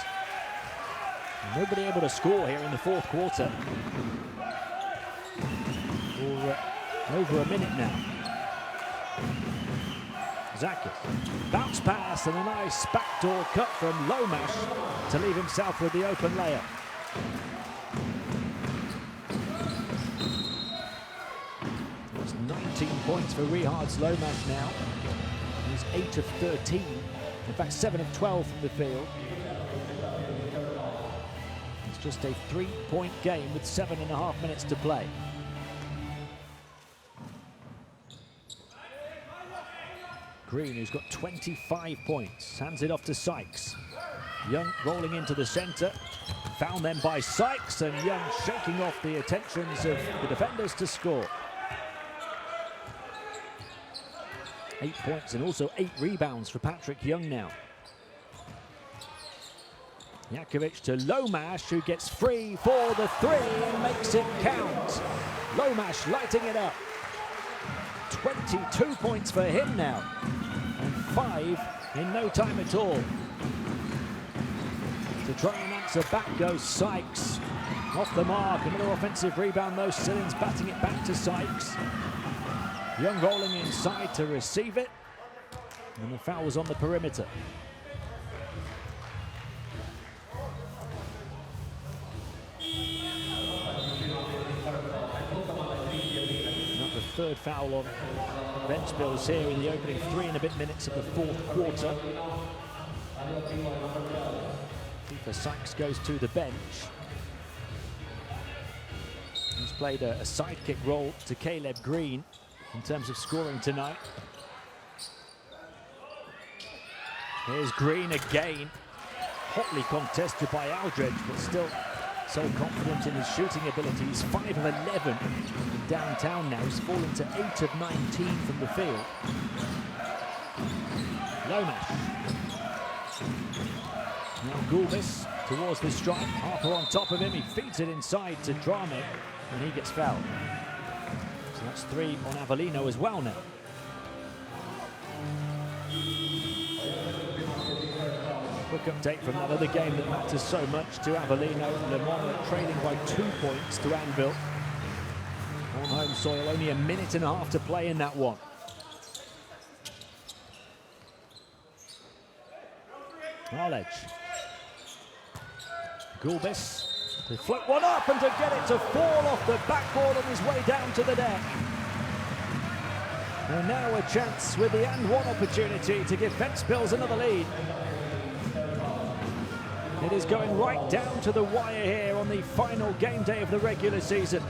And nobody able to score here in the fourth quarter. For over a minute now. Zakis, bounce pass and a nice backdoor cut from Lomash to leave himself with the open layup. It's 19 points for Rihard's Lomash now. He's 8 of 13, in fact 7 of 12 from the field. It's just a 3-point game with 7.5 minutes to play. Green, who's got 25 points, hands it off to Sykes. Young rolling into the center, found then by Sykes, and Young shaking off the attentions of the defenders to score. 8 points and also 8 rebounds for Patrick Young now. Jakovic to Lomash, who gets free for the three and makes it count. Lomash lighting it up. 22 points for him now, and 5 in no time at all. To try and answer back goes Sykes. Off the mark, another offensive rebound though. Sillins batting it back to Sykes. Young rolling inside to receive it, and the foul was on the perimeter. Third foul on Ventspils here in the opening 3 and a bit minutes of the fourth quarter. Keeper Sykes goes to the bench. He's played a sidekick role to Caleb Green in terms of scoring tonight. Here's Green again, hotly contested by Aldridge, but still so confident in his shooting abilities. 5 of 11 downtown now. He's fallen to 8 of 19 from the field. Lomash. Now Gulbis towards the stripe. Harper on top of him. He feeds it inside to Drame, and he gets fouled. So that's 3 on Avellino as well now. Quick update from that other game that matters so much to Avellino. Le Mans are trailing by 2 points to Anvil. On home soil, only a minute and a half to play in that one. Arledge. Gulbis to float one up and to get it to fall off the backboard on his way down to the deck. And now a chance with the and one opportunity to give Ventspils another lead. It is going right down to the wire here on the final game day of the regular season.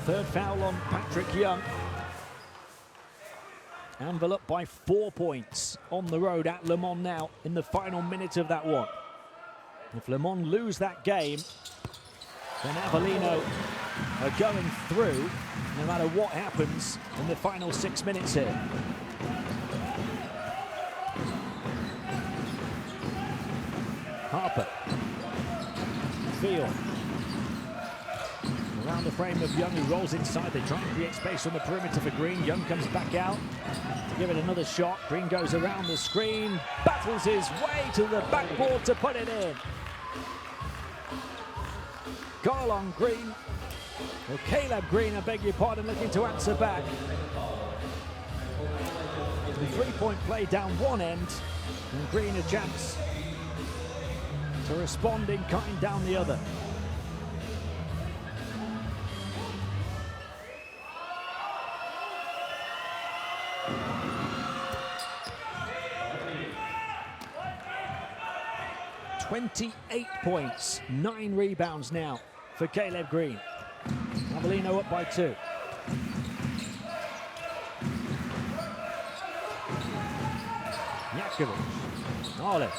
Third foul on Patrick Young. Anvil up by 4 points on the road at Le Mans now in the final minute of that one. If Le Mans lose that game, then Avellino are going through no matter what happens in the final 6 minutes here. Harper. Field. Around the frame of Young, who rolls inside. They try and create space on the perimeter for Green. Young comes back out to give it another shot. Green goes around the screen, battles his way to the backboard to put it in. Goal on Green. Well, Caleb Green, I beg your pardon, looking to answer back. The three-point play down one end, and Green a chance to respond in kind down the other. "28 points, 9 rebounds now for Caleb Green. Avellino up by 2. Jakovic, Arledge.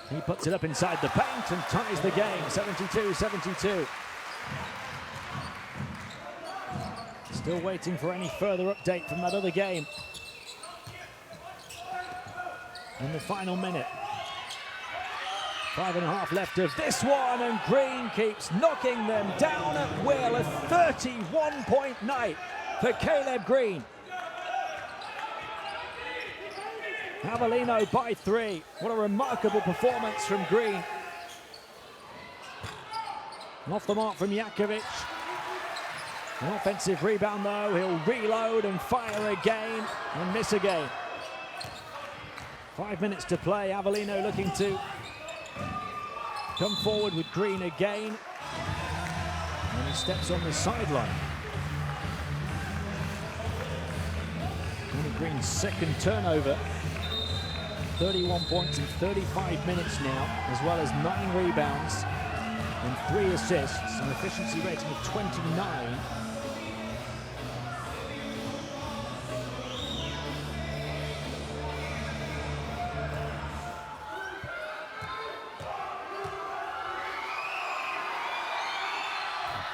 He puts it up inside the paint and ties the game, 72-72. It's Still waiting for any further update from that other game. In the final minute. 5.5 left of this one, and Green keeps knocking them down at will. A 31-point night for Caleb Green. Avellino by 3. What a remarkable performance from Green. Off the mark from Jakovic. An offensive rebound though. He'll reload and fire again and miss again. 5 minutes to play. Avellino looking to come forward with Green again. And he steps on the sideline. Green's second turnover. 31 points in 35 minutes now, as well as 9 rebounds and 3 assists, an efficiency rating of 29.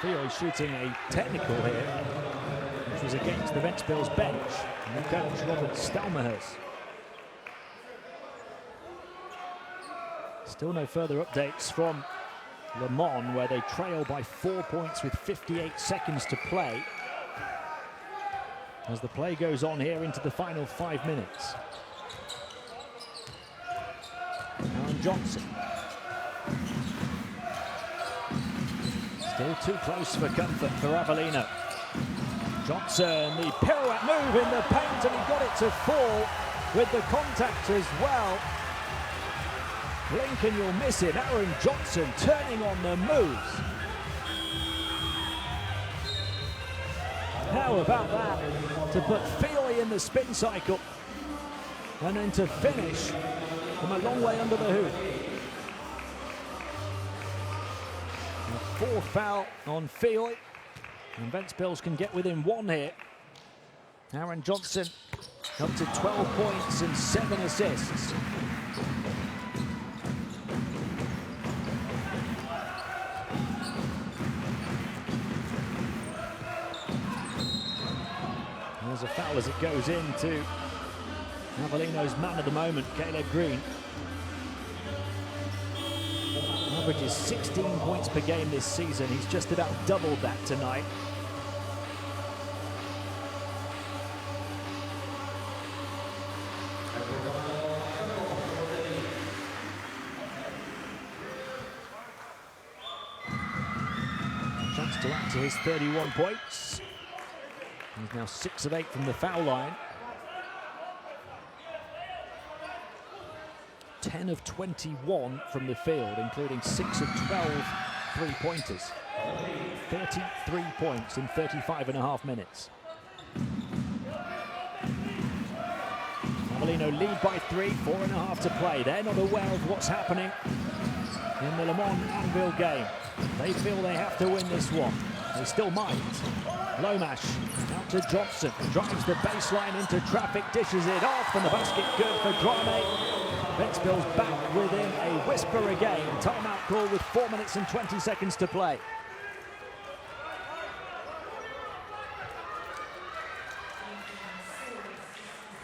Theo shooting a technical here, which was against the Ventspils bench, and the coach Robert Stalmahers. Still no further updates from Le Mans, where they trail by 4 points with 58 seconds to play. As the play goes on here into the final 5 minutes. Aaron Johnson. Still too close for comfort for Avellino. Johnson, the pirouette move in the paint, and he got it to fall with the contact as well. Blink and you'll miss it. Aaron Johnson turning on the moves. How about that? To put Feely in the spin cycle and then to finish from a long way under the hoop. A 4th foul on Feely, and Ventspils can get within 1 here. Aaron Johnson up to 12 points and 7 assists. There's a foul as it goes into Avellino's man of the moment, Caleb Green. Averages 16 points per game this season. He's just about doubled that tonight. Chance to add to his 31 points. He's now 6 of 8 from the foul line. 10 of 21 from the field, including 6 of 12 three-pointers. 33 points in 35.5 minutes. Avellino lead by 3, 4.5 to play. They're not aware of what's happening in the Le Mans Anvil game. They feel they have to win this one. They still might. Lomash out to Johnson, drives the baseline into traffic, dishes it off, and the basket good for Grame. Ventspils back within a whisper again. Timeout call with 4 minutes and 20 seconds to play.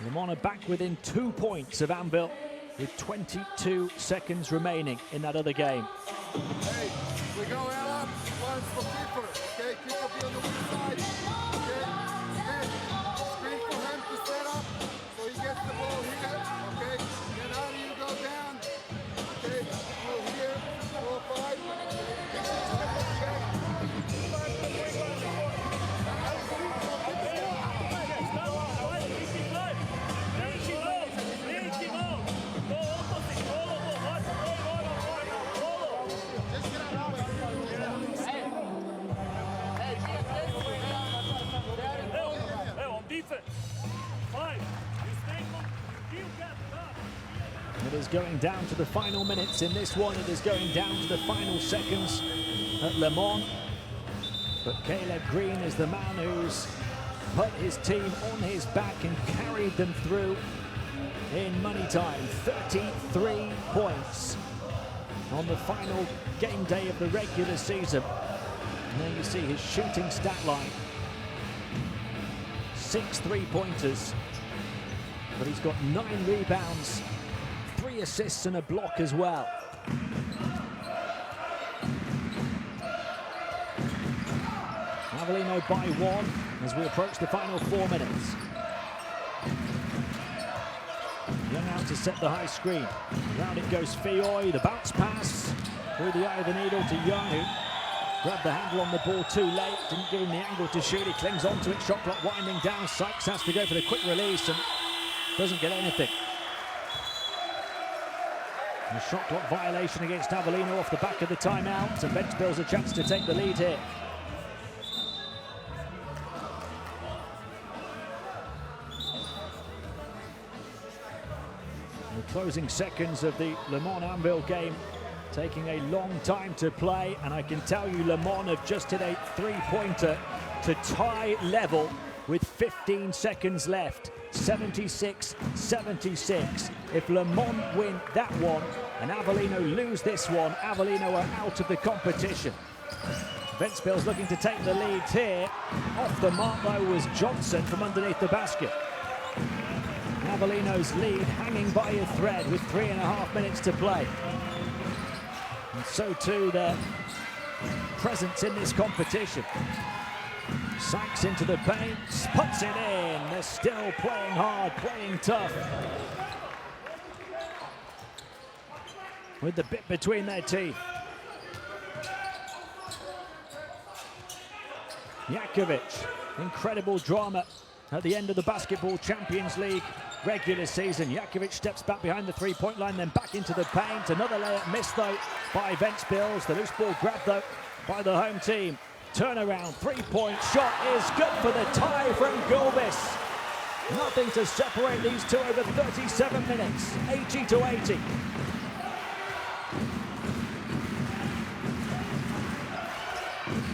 Le Mans are back within 2 points of Anvil with 22 seconds remaining in that other game. Hey, we go out, one for keeper, okay? Keeper be on the weak side, okay? Then, screen for him to set up, so he gets the ball here, okay? Then how do you go down, okay? Go here, 4, 5, It is going down to the final minutes in this one. It is going down to the final seconds at Le Mans. But Caleb Green is the man who's put his team on his back and carried them through in money time. 33 points on the final game day of the regular season. And there you see his shooting stat line. 6 3-pointers, but he's got 9 rebounds, 3 assists and a block as well. Avellino by 1 as we approach the final 4 minutes. Young out to set the high screen. Around it goes Fioy, the bounce pass through the eye of the needle to Young, who grabbed the handle on the ball too late, didn't give him the angle to shoot, he clings onto it, shot clock winding down, Sykes has to go for the quick release and doesn't get anything. A shot clock violation against Avellino off the back of the timeout, and Ventspils a chance to take the lead here. The closing seconds of the Le Mans Anvil game taking a long time to play, and I can tell you Le Mans have just hit a 3-pointer to tie level with 15 seconds left. 76-76. If Le Mans win that one and Avellino lose this one, Avellino are out of the competition. Ventspils looking to take the lead here. Off the mark though was Johnson from underneath the basket. Avellino's lead hanging by a thread with 3.5 minutes to play. And so too their presence in this competition. Sykes into the paint, puts it in. They're still playing hard, playing tough. With the bit between their teeth. Jakovic, incredible drama at the end of the Basketball Champions League regular season. Jakovic steps back behind the three-point line, then back into the paint. Another layup missed though by Ventspils. The loose ball grabbed though by the home team. Turnaround, three-point shot is good for the tie from Gulbis. Nothing to separate these two over 37 minutes, 80-80.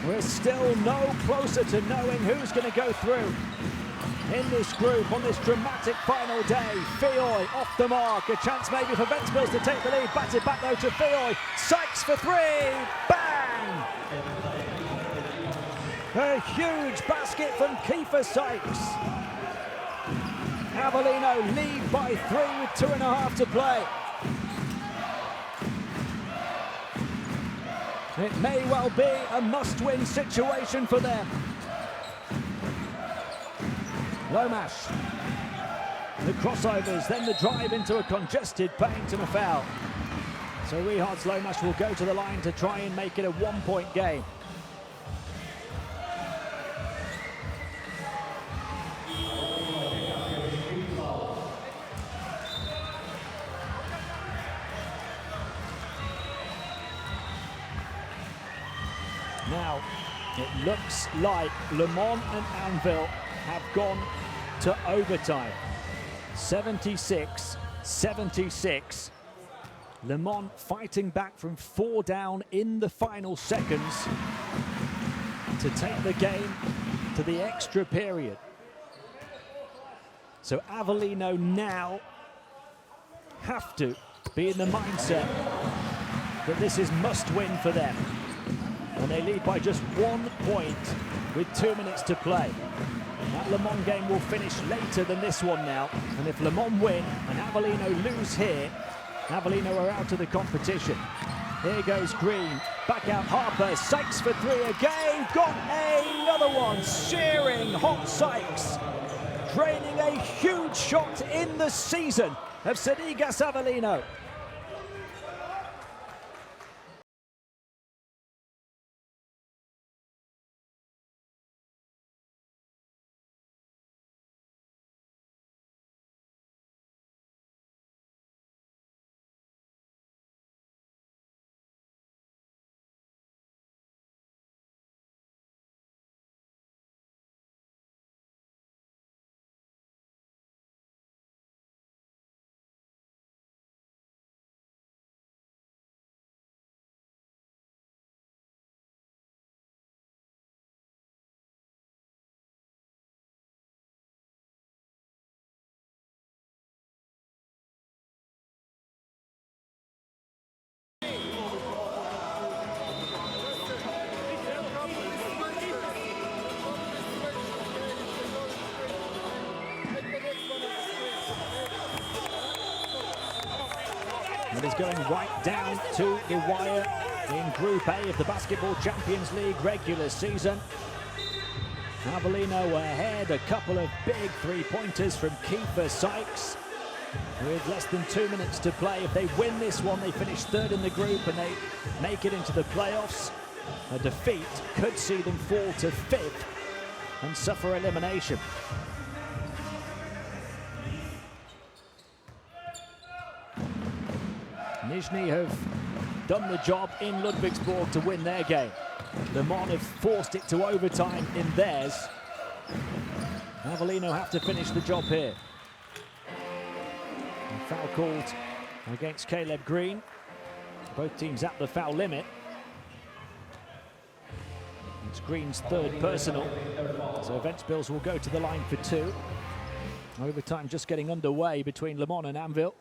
We're still no closer to knowing who's going to go through in this group on this dramatic final day. Fioy off the mark, a chance maybe for Ventspils to take the lead. Batted back though to Fioy. Sykes for 3, bang! A huge basket from Kiefer Sykes. Avellino lead by 3 with 2.5 to play. It may well be a must-win situation for them. Lomash, the crossovers, then the drive into a congested paint and a foul. So Rehard's Lomash will go to the line to try and make it a 1-point game. Now, it looks like Le Mans and Anvil have gone to overtime. 76-76. Le Mans fighting back from 4 down in the final seconds to take the game to the extra period. So Avellino now have to be in the mindset that this is must win for them. And they lead by just 1 point with 2 minutes to play. That Le Mans game will finish later than this one now. And if Le Mans win and Avellino lose here, Avellino are out of the competition. Here goes Green, back out Harper, Sykes for 3 again, got another one, searing hot Sykes. Draining a huge shot in the season of Sidigas Avellino. It is going right down to the wire in Group A of the Basketball Champions League regular season. Avellino ahead, a couple of big three-pointers from Kiefer Sykes. With less than 2 minutes to play, if they win this one, they finish third in the group and they make it into the playoffs. A defeat could see them fall to fifth and suffer elimination. Nizhny have done the job in Ludwigsburg to win their game. Le Mans have forced it to overtime in theirs. Avellino have to finish the job here. A foul called against Caleb Green. Both teams at the foul limit. It's Green's third personal. So Ventspils will go to the line for two. Overtime just getting underway between Le Mans and Anvil.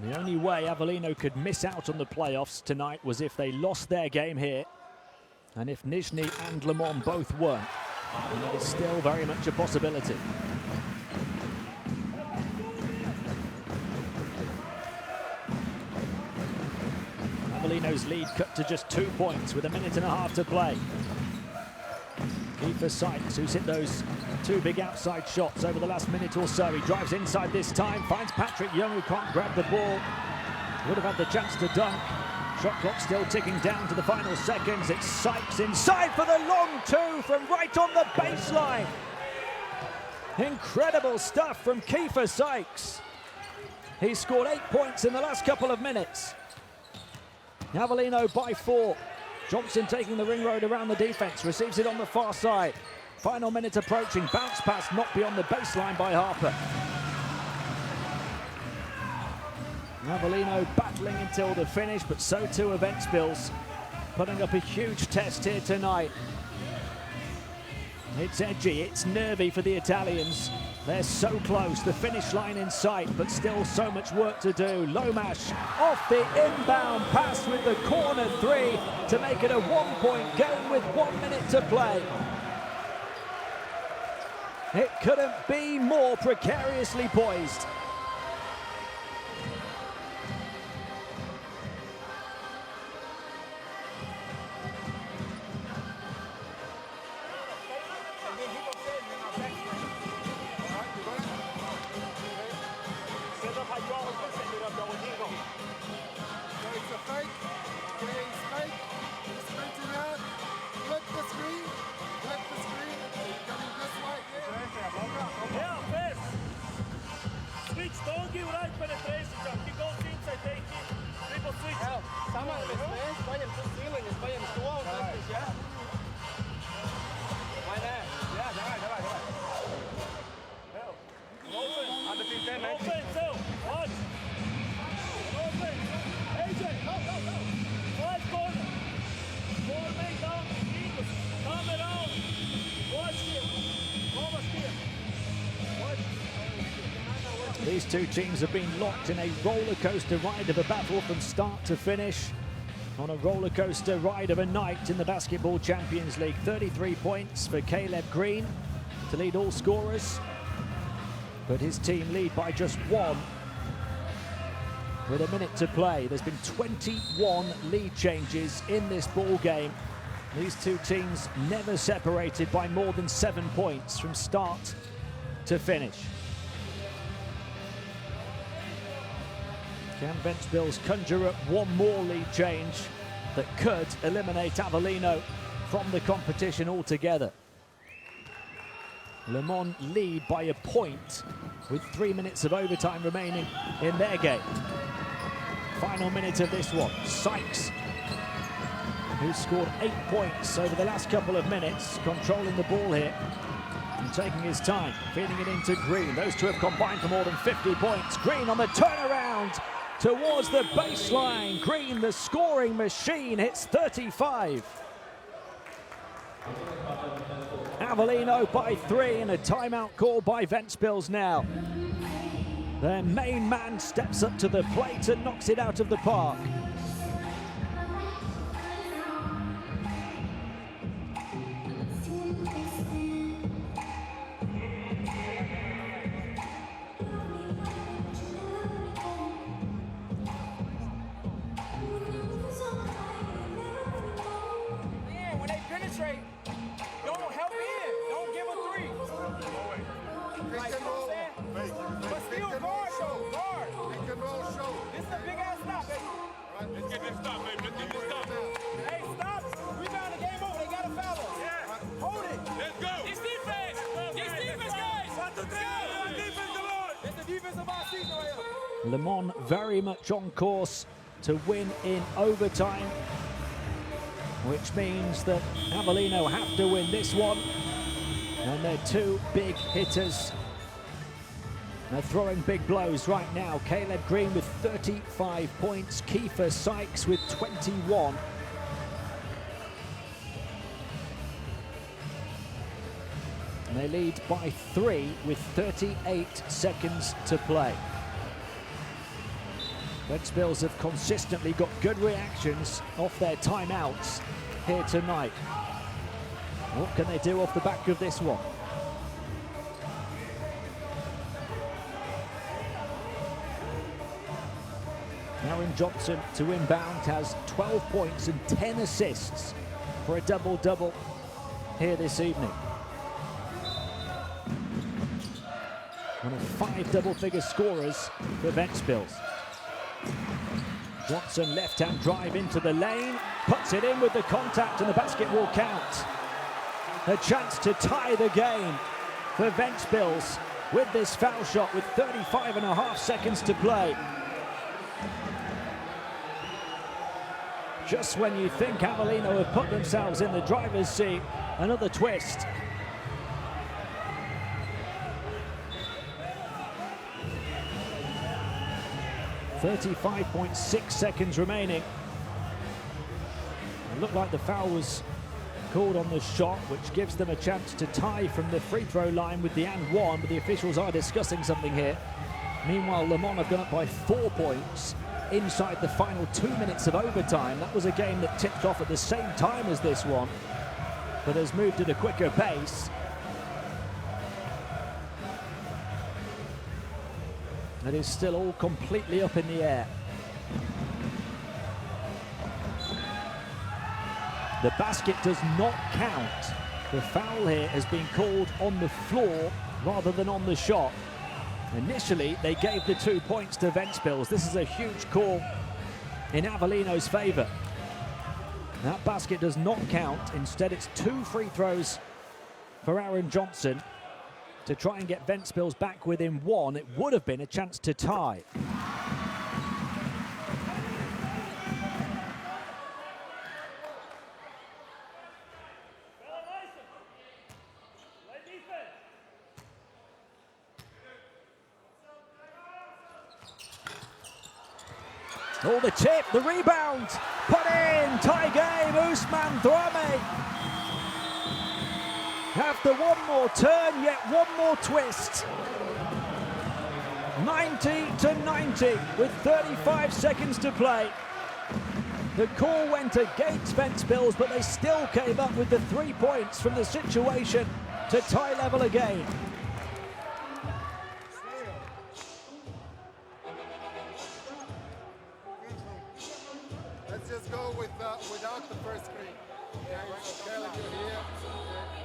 The only way Avellino could miss out on the playoffs tonight was if they lost their game here, and if Nizhny and Le Mans both weren't. And that is still very much a possibility. Avellino's lead cut to just 2 points with 1.5 minutes to play. Kiefer Sykes, who's hit those two big outside shots over the last minute or so. He drives inside this time, finds Patrick Young, who can't grab the ball. Would have had the chance to dunk. Shot clock still ticking down to the final seconds. It's Sykes inside for the long two from right on the baseline. Incredible stuff from Kiefer Sykes. He scored 8 points in the last couple of minutes. Avellino by 4. Johnson taking the ring road around the defense, receives it on the far side. Final minute approaching, bounce pass not beyond the baseline by Harper. Avellino battling until the finish, but so too are Ventspils, putting up a huge test here tonight. It's edgy, it's nervy for the Italians. They're so close, the finish line in sight, but still so much work to do. Lomash off the inbound pass with the corner three to make it a 1-point game with 1 minute to play. It couldn't be more precariously poised. These two teams have been locked in a roller coaster ride of a battle from start to finish. On a roller coaster ride of a night in the Basketball Champions League. 33 points for Caleb Green to lead all scorers, but his team lead by just 1 with 1 minute to play. There's been 21 lead changes in this ball game. These two teams never separated by more than 7 points from start to finish. Can Ventspils conjure up one more lead change that could eliminate Avellino from the competition altogether? Le Mans lead by 1 point with 3 minutes of overtime remaining in their game. Final minute of this one. Sykes, who scored 8 points over the last couple of minutes, controlling the ball here and taking his time, feeding it into Green. Those two have combined for more than 50 points. Green on the turnaround towards the baseline. Green, the scoring machine, hits 35. Avellino by 3 and a timeout call by Ventspils now. Their main man steps up to the plate and knocks it out of the park. When they penetrate, don't help in. Don't give a three. Like, you know what I'm saying? But still guard, though. Guard. Pick and roll show. This is a big ass stop, baby. Let's get this stop, baby. Let's get this stop. Hey, stop. Rebound, the game over. They got a foul. Yeah. Hold it. Let's go. It's defense. It's defense, guys. Let's go. Defense, come on. It's the defense of our season right here. Le Mans very much on course to win in overtime, which means that Avellino have to win this one. And they're two big hitters. They're throwing big blows right now. Caleb Green with 35 points, Kiefer Sykes with 21. And they lead by 3 with 38 seconds to play. Ventspils have consistently got good reactions off their timeouts here tonight. What can they do off the back of this one? Aaron Johnson to inbound has 12 points and 10 assists for a double-double here this evening. One of 5 double-figure scorers for Ventspils. Johnson left-hand drive into the lane, puts it in with the contact and the basket will count. A chance to tie the game for Ventspils with this foul shot with 35.5 seconds to play. Just when you think Avellino have put themselves in the driver's seat, another twist. .6 seconds remaining. It looked like the foul was called on the shot, which gives them a chance to tie from the free throw line with the and one, but the officials are discussing something here. Meanwhile, Le Mans have gone up by 4 points inside the final 2 minutes of overtime. That was a game that tipped off at the same time as this one, but has moved at a quicker pace. It is still all completely up in the air. The basket does not count. The foul here has been called on the floor rather than on the shot. Initially, they gave the 2 points to Ventspils. This is a huge call in Avellino's favor. That basket does not count. Instead, it's 2 free throws for Aaron Johnson to try and get Ventspils back within 1. It would have been a chance to tie. Oh, the tip, the rebound, put in, tie game, Ousmane Dramé. After one more turn, yet one more twist. 90-90 with 35 seconds to play. The call went against Ventspils, but they still came up with the 3 points from the situation to tie level again. Let's just go without the first screen. Okay, like you're here. Okay.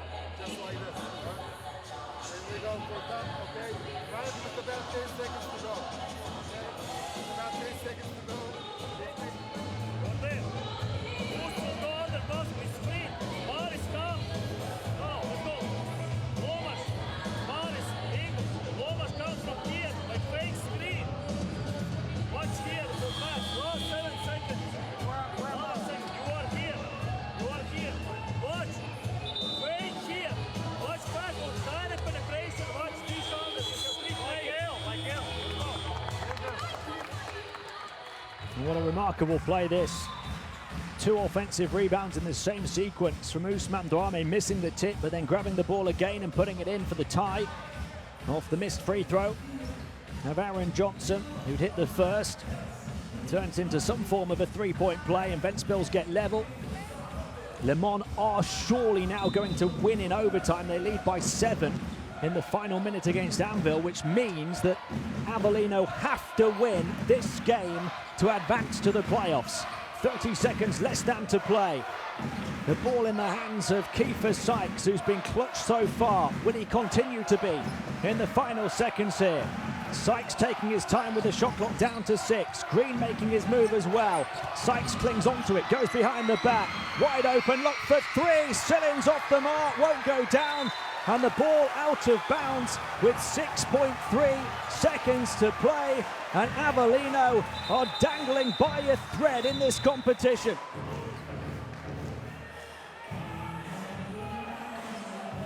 Just like this. Right? Here we go for top, okay? Right with about 10 seconds to go. Okay? About 10 seconds to go. What a remarkable play this. 2 offensive rebounds in the same sequence from Ousmane Dramé, missing the tip, but then grabbing the ball again and putting it in for the tie off the missed free throw. of Aaron Johnson, who'd hit the first. Turns into some form of a three-point play, and Ventspils get level. Le Mans are surely now going to win in overtime. They lead by 7 in the final minute against Anvil, which means that Avellino have to win this game to advance to the playoffs. 30 seconds less than to play. The ball in the hands of Kiefer Sykes, who's been clutch so far. Will he continue to be in the final seconds here? Sykes taking his time with the shot clock down to 6. Green making his move as well. Sykes clings onto it, goes behind the back. Wide open, look for 3. Sillins off the mark, won't go down. And the ball out of bounds with 6.3 seconds to play. And Avellino are dangling by a thread in this competition.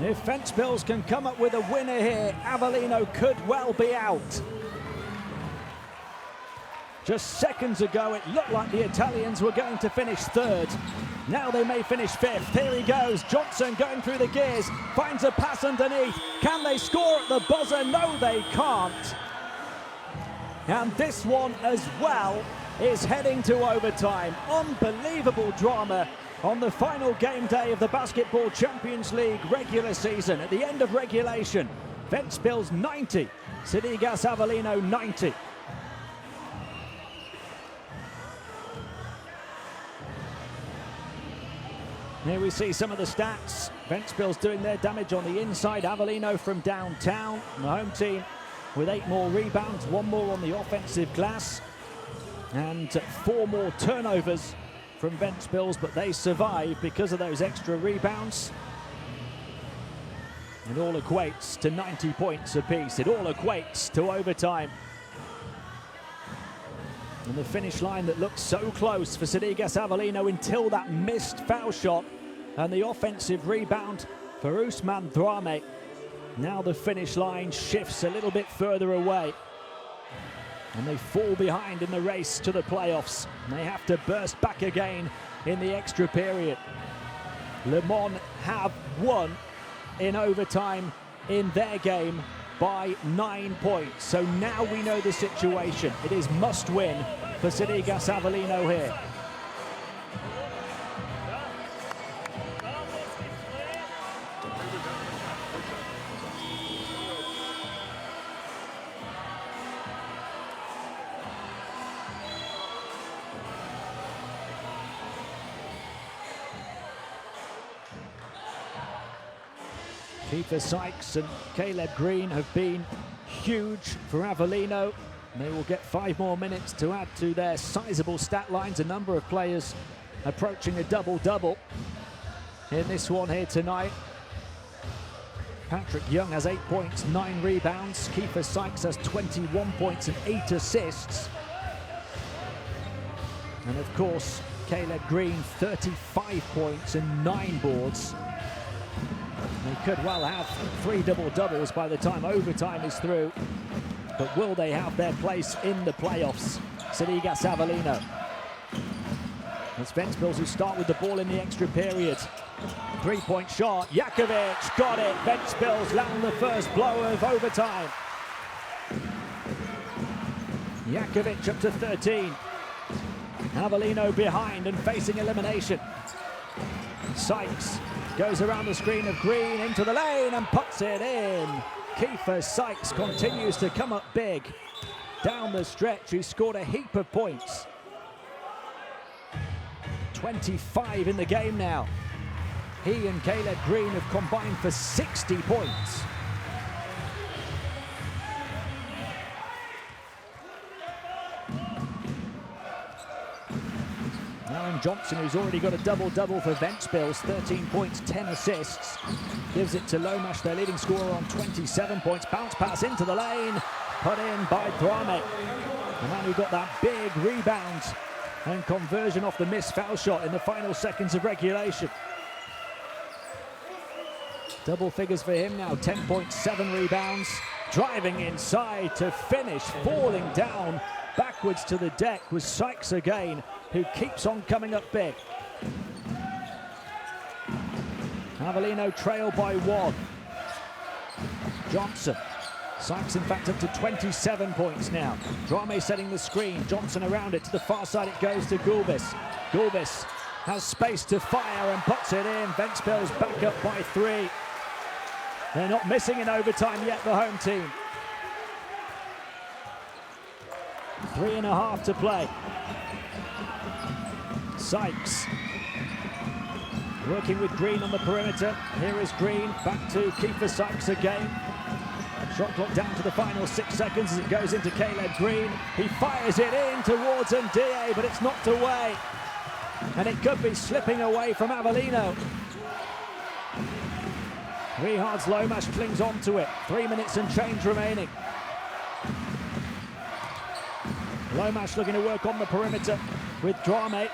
If Ventspils can come up with a winner here, Avellino could well be out. Just seconds ago, it looked like the Italians were going to finish 3rd. Now they may finish 5th. Here he goes. Johnson going through the gears. Finds a pass underneath. Can they score at the buzzer? No, they can't. And this one as well is heading to overtime. Unbelievable drama on the final game day of the Basketball Champions League regular season. At the end of regulation, Ventspils 90, Sidigas Avellino 90. Here we see some of the stats. Ventspils doing their damage on the inside. Avellino from downtown. The home team with 8 more rebounds, 1 more on the offensive glass, and 4 more turnovers from Ventspils, but they survive because of those extra rebounds. It all equates to 90 points apiece. It all equates to overtime. And the finish line that looked so close for Sidigas Avellino until that missed foul shot and the offensive rebound for Usman Drame. Now the finish line shifts a little bit further away, and they fall behind in the race to the playoffs. And they have to burst back again in the extra period. Le Mans have won in overtime in their game by 9 points. So now we know the situation. It is must win for Sidigas Avellino here. Kiefer Sykes and Caleb Green have been huge for Avellino. They will get 5 more minutes to add to their sizable stat lines. A number of players approaching a double-double in this one here tonight. Patrick Young has 8 points, 9 rebounds. Kiefer Sykes has 21 points and 8 assists. And of course, Caleb Green, 35 points and 9 boards. They could well have 3 double-doubles by the time overtime is through. But will they have their place in the playoffs? Sidigas Avellino. It's Ventspils who start with the ball in the extra period. 3-point shot. Jakovic got it. Ventspils land the first blow of overtime. Jakovic up to 13. Avellino behind and facing elimination. Sykes goes around the screen of Green into the lane and puts it in. Kiefer Sykes continues to come up big down the stretch. He scored a heap of points. 25 in the game now. He and Caleb Green have combined for 60 points. Aaron Johnson, who's already got a double-double for Ventspils, 13 points, 10 assists. Gives it to Lomash, their leading scorer, on 27 points. Bounce pass into the lane, put in by Drame. The man who got that big rebound and conversion off the missed foul shot in the final seconds of regulation. Double figures for him now, 10.7 rebounds. Driving inside to finish, falling down backwards to the deck was Sykes again, who keeps on coming up big. Avellino trail by 1. Johnson Sykes, in fact, up to 27 points now. Drame setting the screen. Johnson around it. To the far side it goes to Gulbis. Gulbis has space to fire and puts it in. Ventspils back up by 3. They're not missing in overtime yet, the home team. 3.5 to play. Sykes working with Green on the perimeter. Here is Green, back to Kiefer Sykes again. Shot clock down to the final 6 seconds as it goes into Caleb Green. He fires it in towards Ndie, but it's knocked away. And it could be slipping away from Avellino. Rihard's Lomash clings on to it. 3 minutes and change remaining. Lomash looking to work on the perimeter with Drame.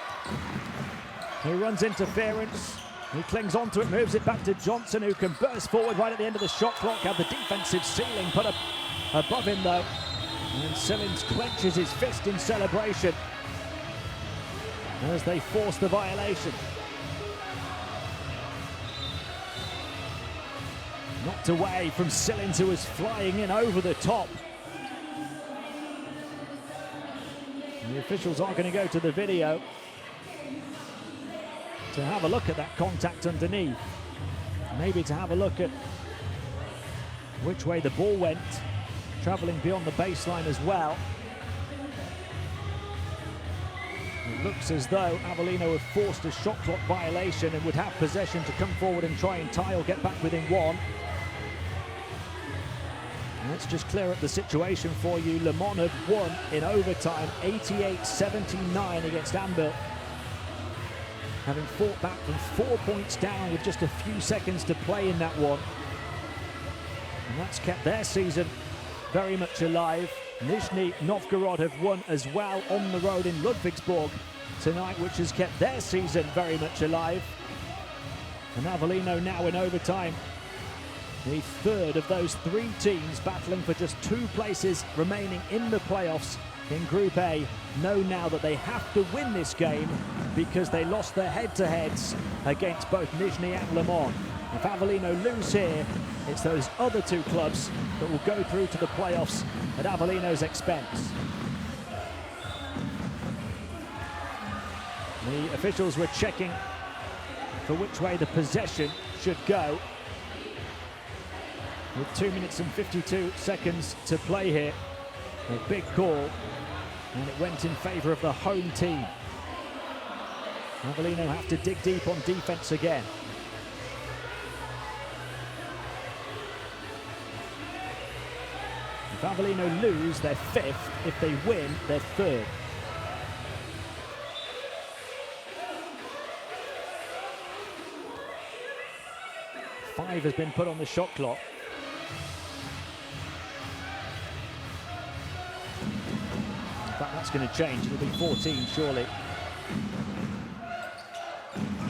He runs interference. He clings onto it, moves it back to Johnson, who can burst forward right at the end of the shot clock. Have the defensive ceiling put up above him, though. And Sillins clenches his fist in celebration as they force the violation. Knocked away from Sillins, who was flying in over the top. And the officials are going to go to the video to have a look at that contact underneath. Maybe to have a look at which way the ball went, travelling beyond the baseline as well. It looks as though Avellino have forced a shot clock violation and would have possession to come forward and try and tie or get back within 1. Let's just clear up the situation for you. Le Mans have won in overtime, 88-79 against Amber, having fought back from 4 points down with just a few seconds to play in that one. And that's kept their season very much alive. Nizhny Novgorod have won as well on the road in Ludwigsburg tonight, which has kept their season very much alive. And Avellino now in overtime, the third of those 3 teams battling for just 2 places remaining in the playoffs in Group A, know now that they have to win this game because they lost their head-to-heads against both Nizhny and Le Mans. If Avellino lose here, it's those other 2 clubs that will go through to the playoffs at Avellino's expense. The officials were checking for which way the possession should go, with 2 minutes and 52 seconds to play here. A big call, and it went in favour of the home team. Avellino have to dig deep on defence again. If Avellino lose, they're 5th. If they win, they're 3rd. Five has been put on the shot clock. In fact, that's going to change. It'll be 14, surely.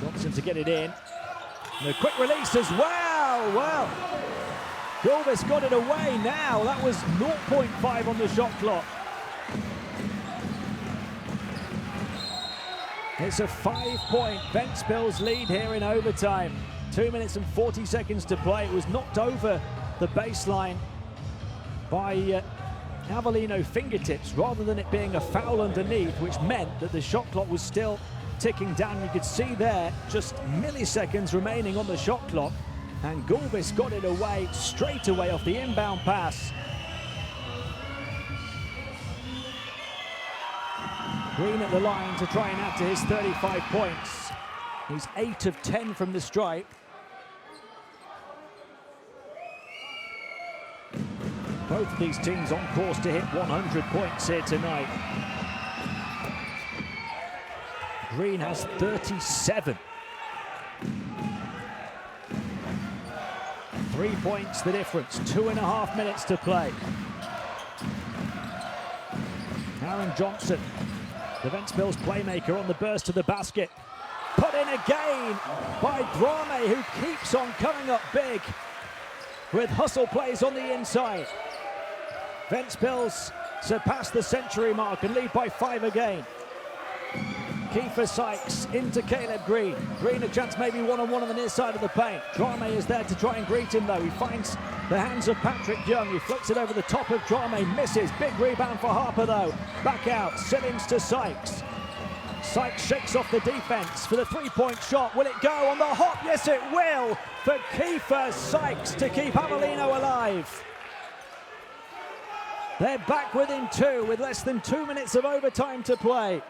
Johnson to get it in. And a quick release as well. Well, Gulbis got it away now. That was 0.5 on the shot clock. It's a 5-point Ventspils lead here in overtime. 2 minutes and 40 seconds to play. It was knocked over the baseline by Avellino fingertips rather than it being a foul underneath, which meant that the shot clock was still ticking down. You could see there just milliseconds remaining on the shot clock, and Gulbis got it away straight away off the inbound pass. Green at the line to try and add to his 35 points. He's 8 of 10 from the stripe. Both of these teams on course to hit 100 points here tonight. Green has 37. 3 points the difference, 2.5 minutes to play. Aaron Johnson, the Ventspils playmaker, on the burst to the basket. Put in again by Drame, who keeps on coming up big with hustle plays on the inside. Ventspils surpass the century mark and lead by 5 again. Kiefer Sykes into Caleb Green. Green a chance maybe one-on-one on the near side of the paint. Drame is there to try and greet him though. He finds the hands of Patrick Young. He floats it over the top of Drame, misses. Big rebound for Harper though. Back out, Sillings to Sykes. Sykes shakes off the defense for the three-point shot. Will it go on the hop? Yes, it will for Kiefer Sykes to keep Avellino alive. They're back within two with less than 2 minutes of overtime to play.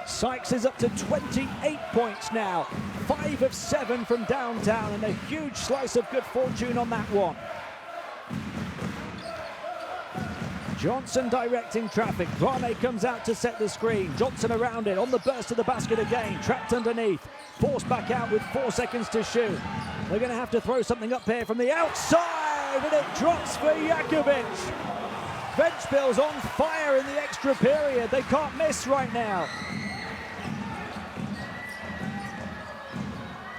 Sykes is up to 28 points now. 5 of 7 from downtown and a huge slice of good fortune on that one. Johnson directing traffic. Drame comes out to set the screen. Johnson around it, on the burst of the basket again. Trapped underneath. Forced back out with 4 seconds to shoot. They're going to have to throw something up here from the outside, and it drops for Jakovic. Ventspils on fire in the extra period. They can't miss right now.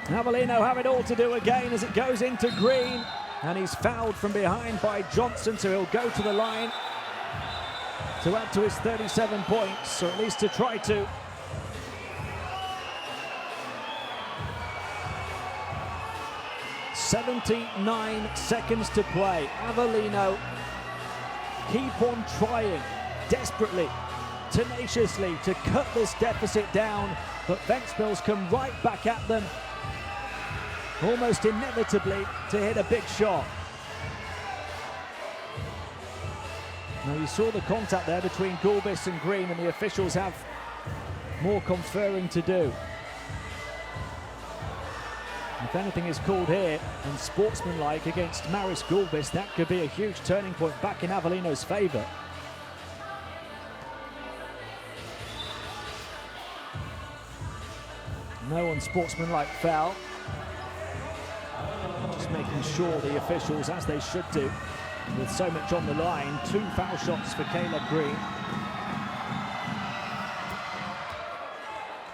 Avellino have it all to do again as it goes into Green. And he's fouled from behind by Johnson, so he'll go to the line to add to his 37 points, or at least to try to. "79 seconds to play. Avellino keep on trying desperately, tenaciously to cut this deficit down, but Ventspils come right back at them, almost inevitably to hit a big shot. Now you saw the contact there between Gulbis and Green, and the officials have more conferring to do. If anything is called here and sportsmanlike against Maris Gulbis, that could be a huge turning point back in Avellino's favour. No unsportsmanlike foul. Just making sure the officials, as they should do, with so much on the line. 2 foul shots for Caleb Green.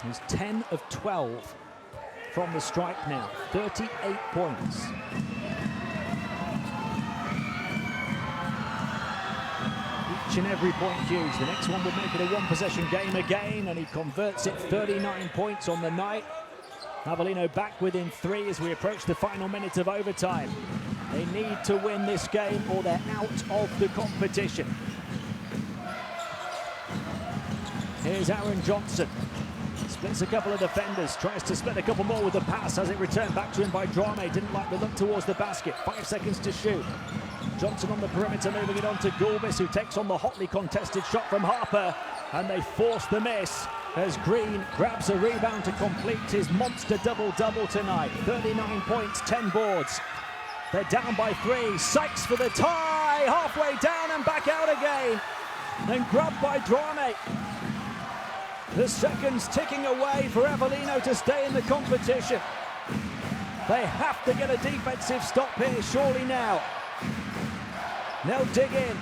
He's 10 of 12 from the strike now. 38 points. Each and every point huge. The next one would make it a one-possession game again, and he converts it. 39 points on the night. Avellino back within 3 as we approach the final minute of overtime. They need to win this game or they're out of the competition. Here's Aaron Johnson. Splits a couple of defenders, tries to split a couple more with the pass as it returned back to him by Drame. Didn't like the look towards the basket. 5 seconds to shoot. Johnson on the perimeter, moving it on to Gulbis, who takes on the hotly contested shot from Harper, and they force the miss as Green grabs a rebound to complete his monster double-double tonight. 39 points, 10 boards. They're down by 3. Sykes for the tie, halfway down and back out again. Then grabbed by Drame. The seconds ticking away for Avellino to stay in the competition. They have to get a defensive stop here, surely now. They'll dig in.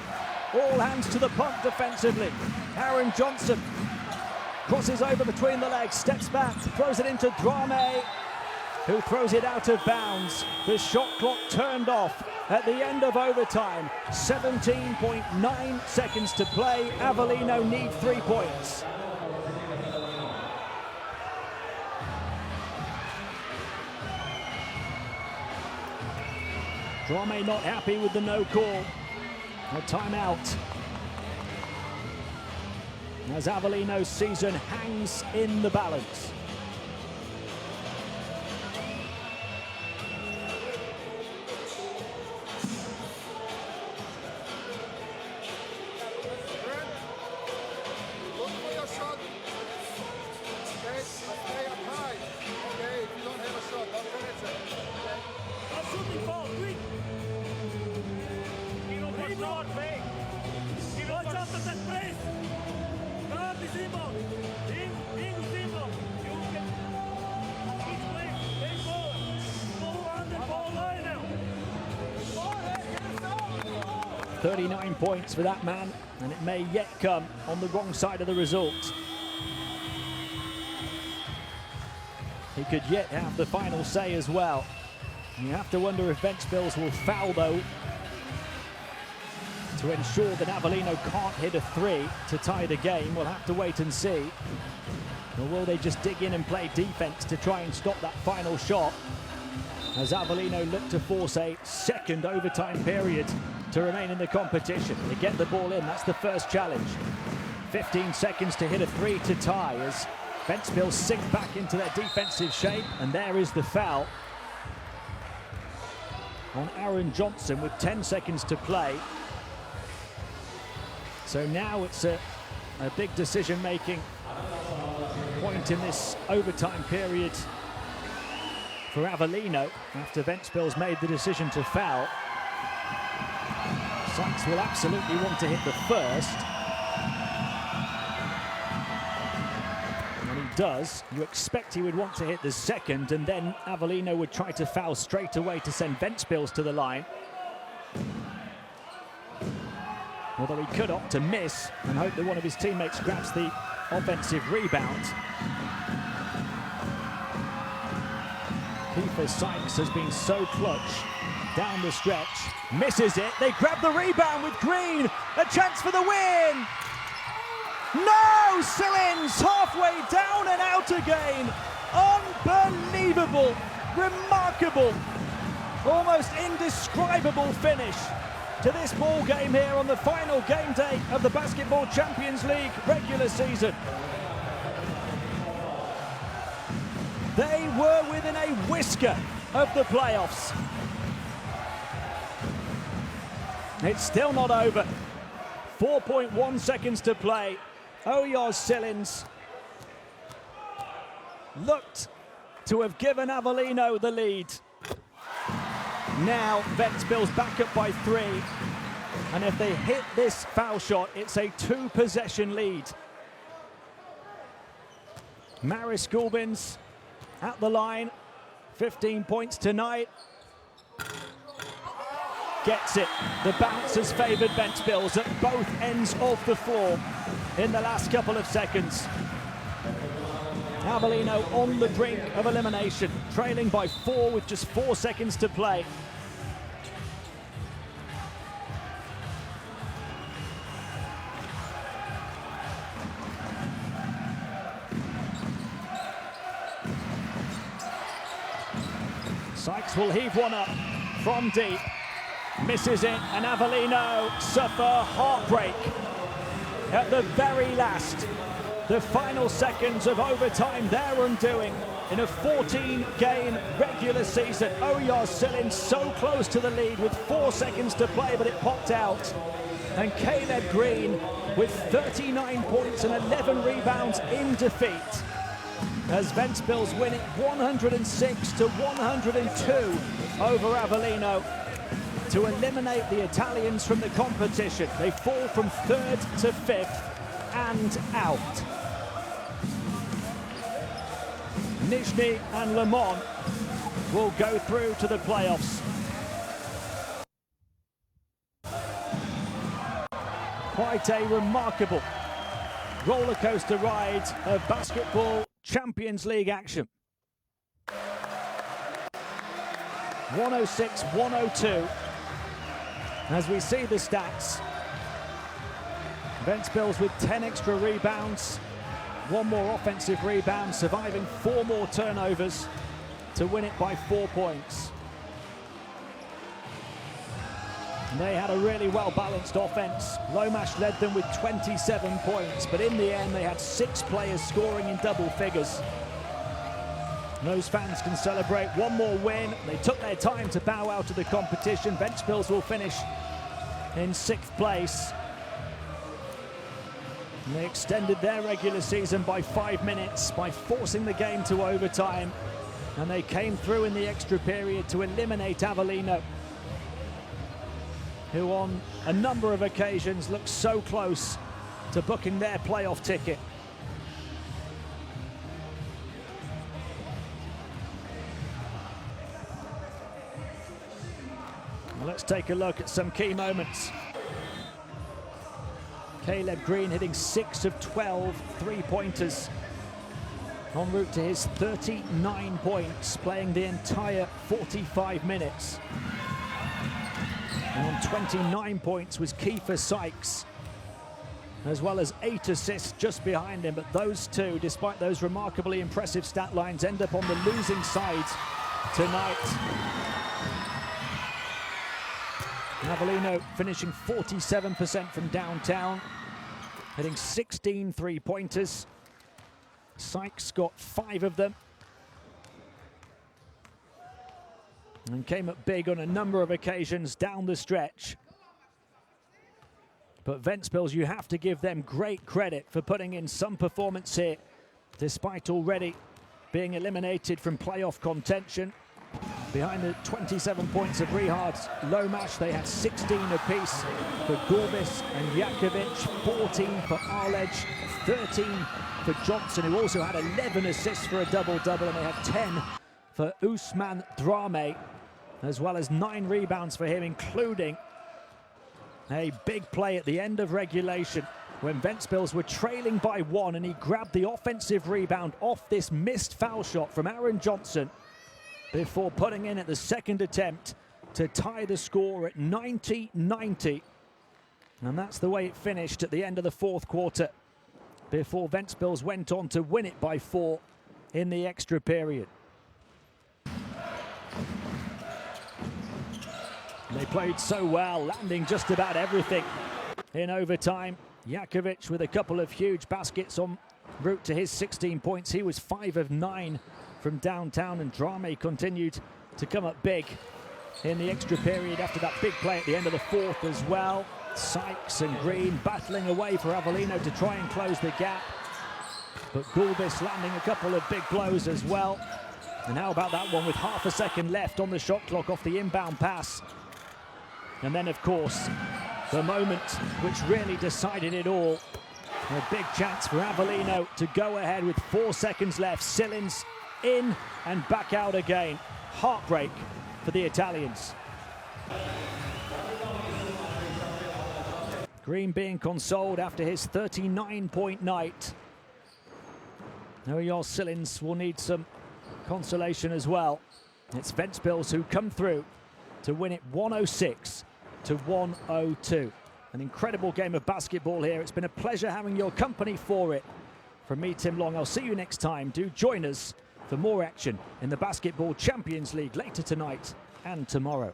All hands to the pump defensively. Aaron Johnson crosses over between the legs, steps back, throws it into Drame, who throws it out of bounds. The shot clock turned off at the end of overtime. 17.9 seconds to play. Avellino need 3 points. Drame not happy with the no call. A timeout. As Avellino's season hangs in the balance. Look for your shot. Okay, stay up high. Okay, if you don't have a shot, don't finish it. I'm shooting ball, quick. He don't fake. Watch out for that place. Grab the rebound. Bing rebound. You can keep playing. Play forward. Go on the ball line now. 39 points for that man, and it may yet come on the wrong side of the result. He could yet have the final say as well. You have to wonder if Ventspils will foul, though, to ensure that Avellino can't hit a three to tie the game. We'll have to wait and see. Or will they just dig in and play defense to try and stop that final shot? As Avellino look to force a second overtime period to remain in the competition. They get the ball in, that's the first challenge. 15 seconds to hit a three to tie as Ventspils sink back into their defensive shape, and there is the foul on Aaron Johnson with 10 seconds to play. So now it's a big decision-making point in this overtime period for Avellino after Ventspils made the decision to foul. Sykes will absolutely want to hit the first. And he does. You expect he would want to hit the second, and then Avellino would try to foul straight away to send Ventspils to the line. Although he could opt to miss and hope that one of his teammates grabs the offensive rebound. Kiefer Sykes has been so clutch down the stretch. Misses it. They grab the rebound with Green. A chance for the win. No! Sillins halfway down and out again. Unbelievable. Remarkable. Almost indescribable finish to this ball game here on the final game day of the Basketball Champions League regular season. They were within a whisker of the playoffs. It's still not over. 4.1 seconds to play. Oyos Sillins looked to have given Avellino the lead. Now Ventspils back up by 3. And if they hit this foul shot, it's a 2-possession lead. Maris Gulbins at the line, 15 points tonight. Gets it. The bounce has favoured Ventspils at both ends of the floor in the last couple of seconds. Avellino on the brink of elimination, trailing by 4 with just 4 seconds to play. Sykes will heave one up from deep. Misses it, and Avellino suffer heartbreak at the very last. The final seconds of overtime, their undoing in a 14-game regular season. Oyos Sillins so close to the lead with 4 seconds to play, but it popped out. And Caleb Green with 39 points and 11 rebounds in defeat, as Ventspils win it 106-102 over Avellino to eliminate the Italians from the competition. They fall from 3rd to 5th and out. Nizhny and Le Mans will go through to the playoffs. Quite a remarkable roller coaster ride of basketball Champions League action. 106-102. As we see the stats, Ventspils with 10 extra rebounds, 1 more offensive rebound, surviving 4 more turnovers to win it by 4 points. And they had a really well-balanced offense. Lomash led them with 27 points, but in the end they had 6 players scoring in double figures. And those fans can celebrate 1 more win. They took their time to bow out of the competition. Ventspils will finish in 6th place. And they extended their regular season by 5 minutes by forcing the game to overtime. And they came through in the extra period to eliminate Avellino, who on a number of occasions looked so close to booking their playoff ticket. Well, let's take a look at some key moments. Caleb Green hitting 6 of 12 3-pointers, en route to his 39 points, playing the entire 45 minutes. And on 29 points was Kiefer Sykes, as well as 8 assists just behind him. But those two, despite those remarkably impressive stat lines, end up on the losing side tonight. Avellino finishing 47% from downtown, hitting 16 three-pointers. Sykes got 5 of them and came up big on a number of occasions down the stretch. But Ventspils, you have to give them great credit for putting in some performance here, despite already being eliminated from playoff contention. Behind the 27 points of Rihard's Lomash, they had 16 apiece for Gorbis and Jakovic, 14 for Arledge, 13 for Johnson, who also had 11 assists for a double-double, and they had 10 for Usman Drame, as well as 9 rebounds for him, including a big play at the end of regulation when Ventspils were trailing by 1, and he grabbed the offensive rebound off this missed foul shot from Aaron Johnson before putting in at the second attempt to tie the score at 90-90. And that's the way it finished at the end of the fourth quarter, before Ventspils went on to win it by 4 in the extra period. They played so well, landing just about everything in overtime. Jakovic with a couple of huge baskets en route to his 16 points. He was 5 of 9 from downtown, and Drame continued to come up big in the extra period after that big play at the end of the fourth as well. Sykes and Green battling away for Avellino to try and close the gap, but Gorbis landing a couple of big blows as well. And how about that one with half a second left on the shot clock off the inbound pass? And then, of course, the moment which really decided it all. A big chance for Avellino to go ahead with 4 seconds left. Sillins in and back out again. Heartbreak for the Italians. Green being consoled after his 39-point night. Noel Sillins will need some consolation as well. It's Ventspils who come through to win it 106-102. An incredible game of basketball here. It's been a pleasure having your company for it. From me, Tim Long, I'll see you next time. Do join us for more action in the Basketball Champions League later tonight and tomorrow.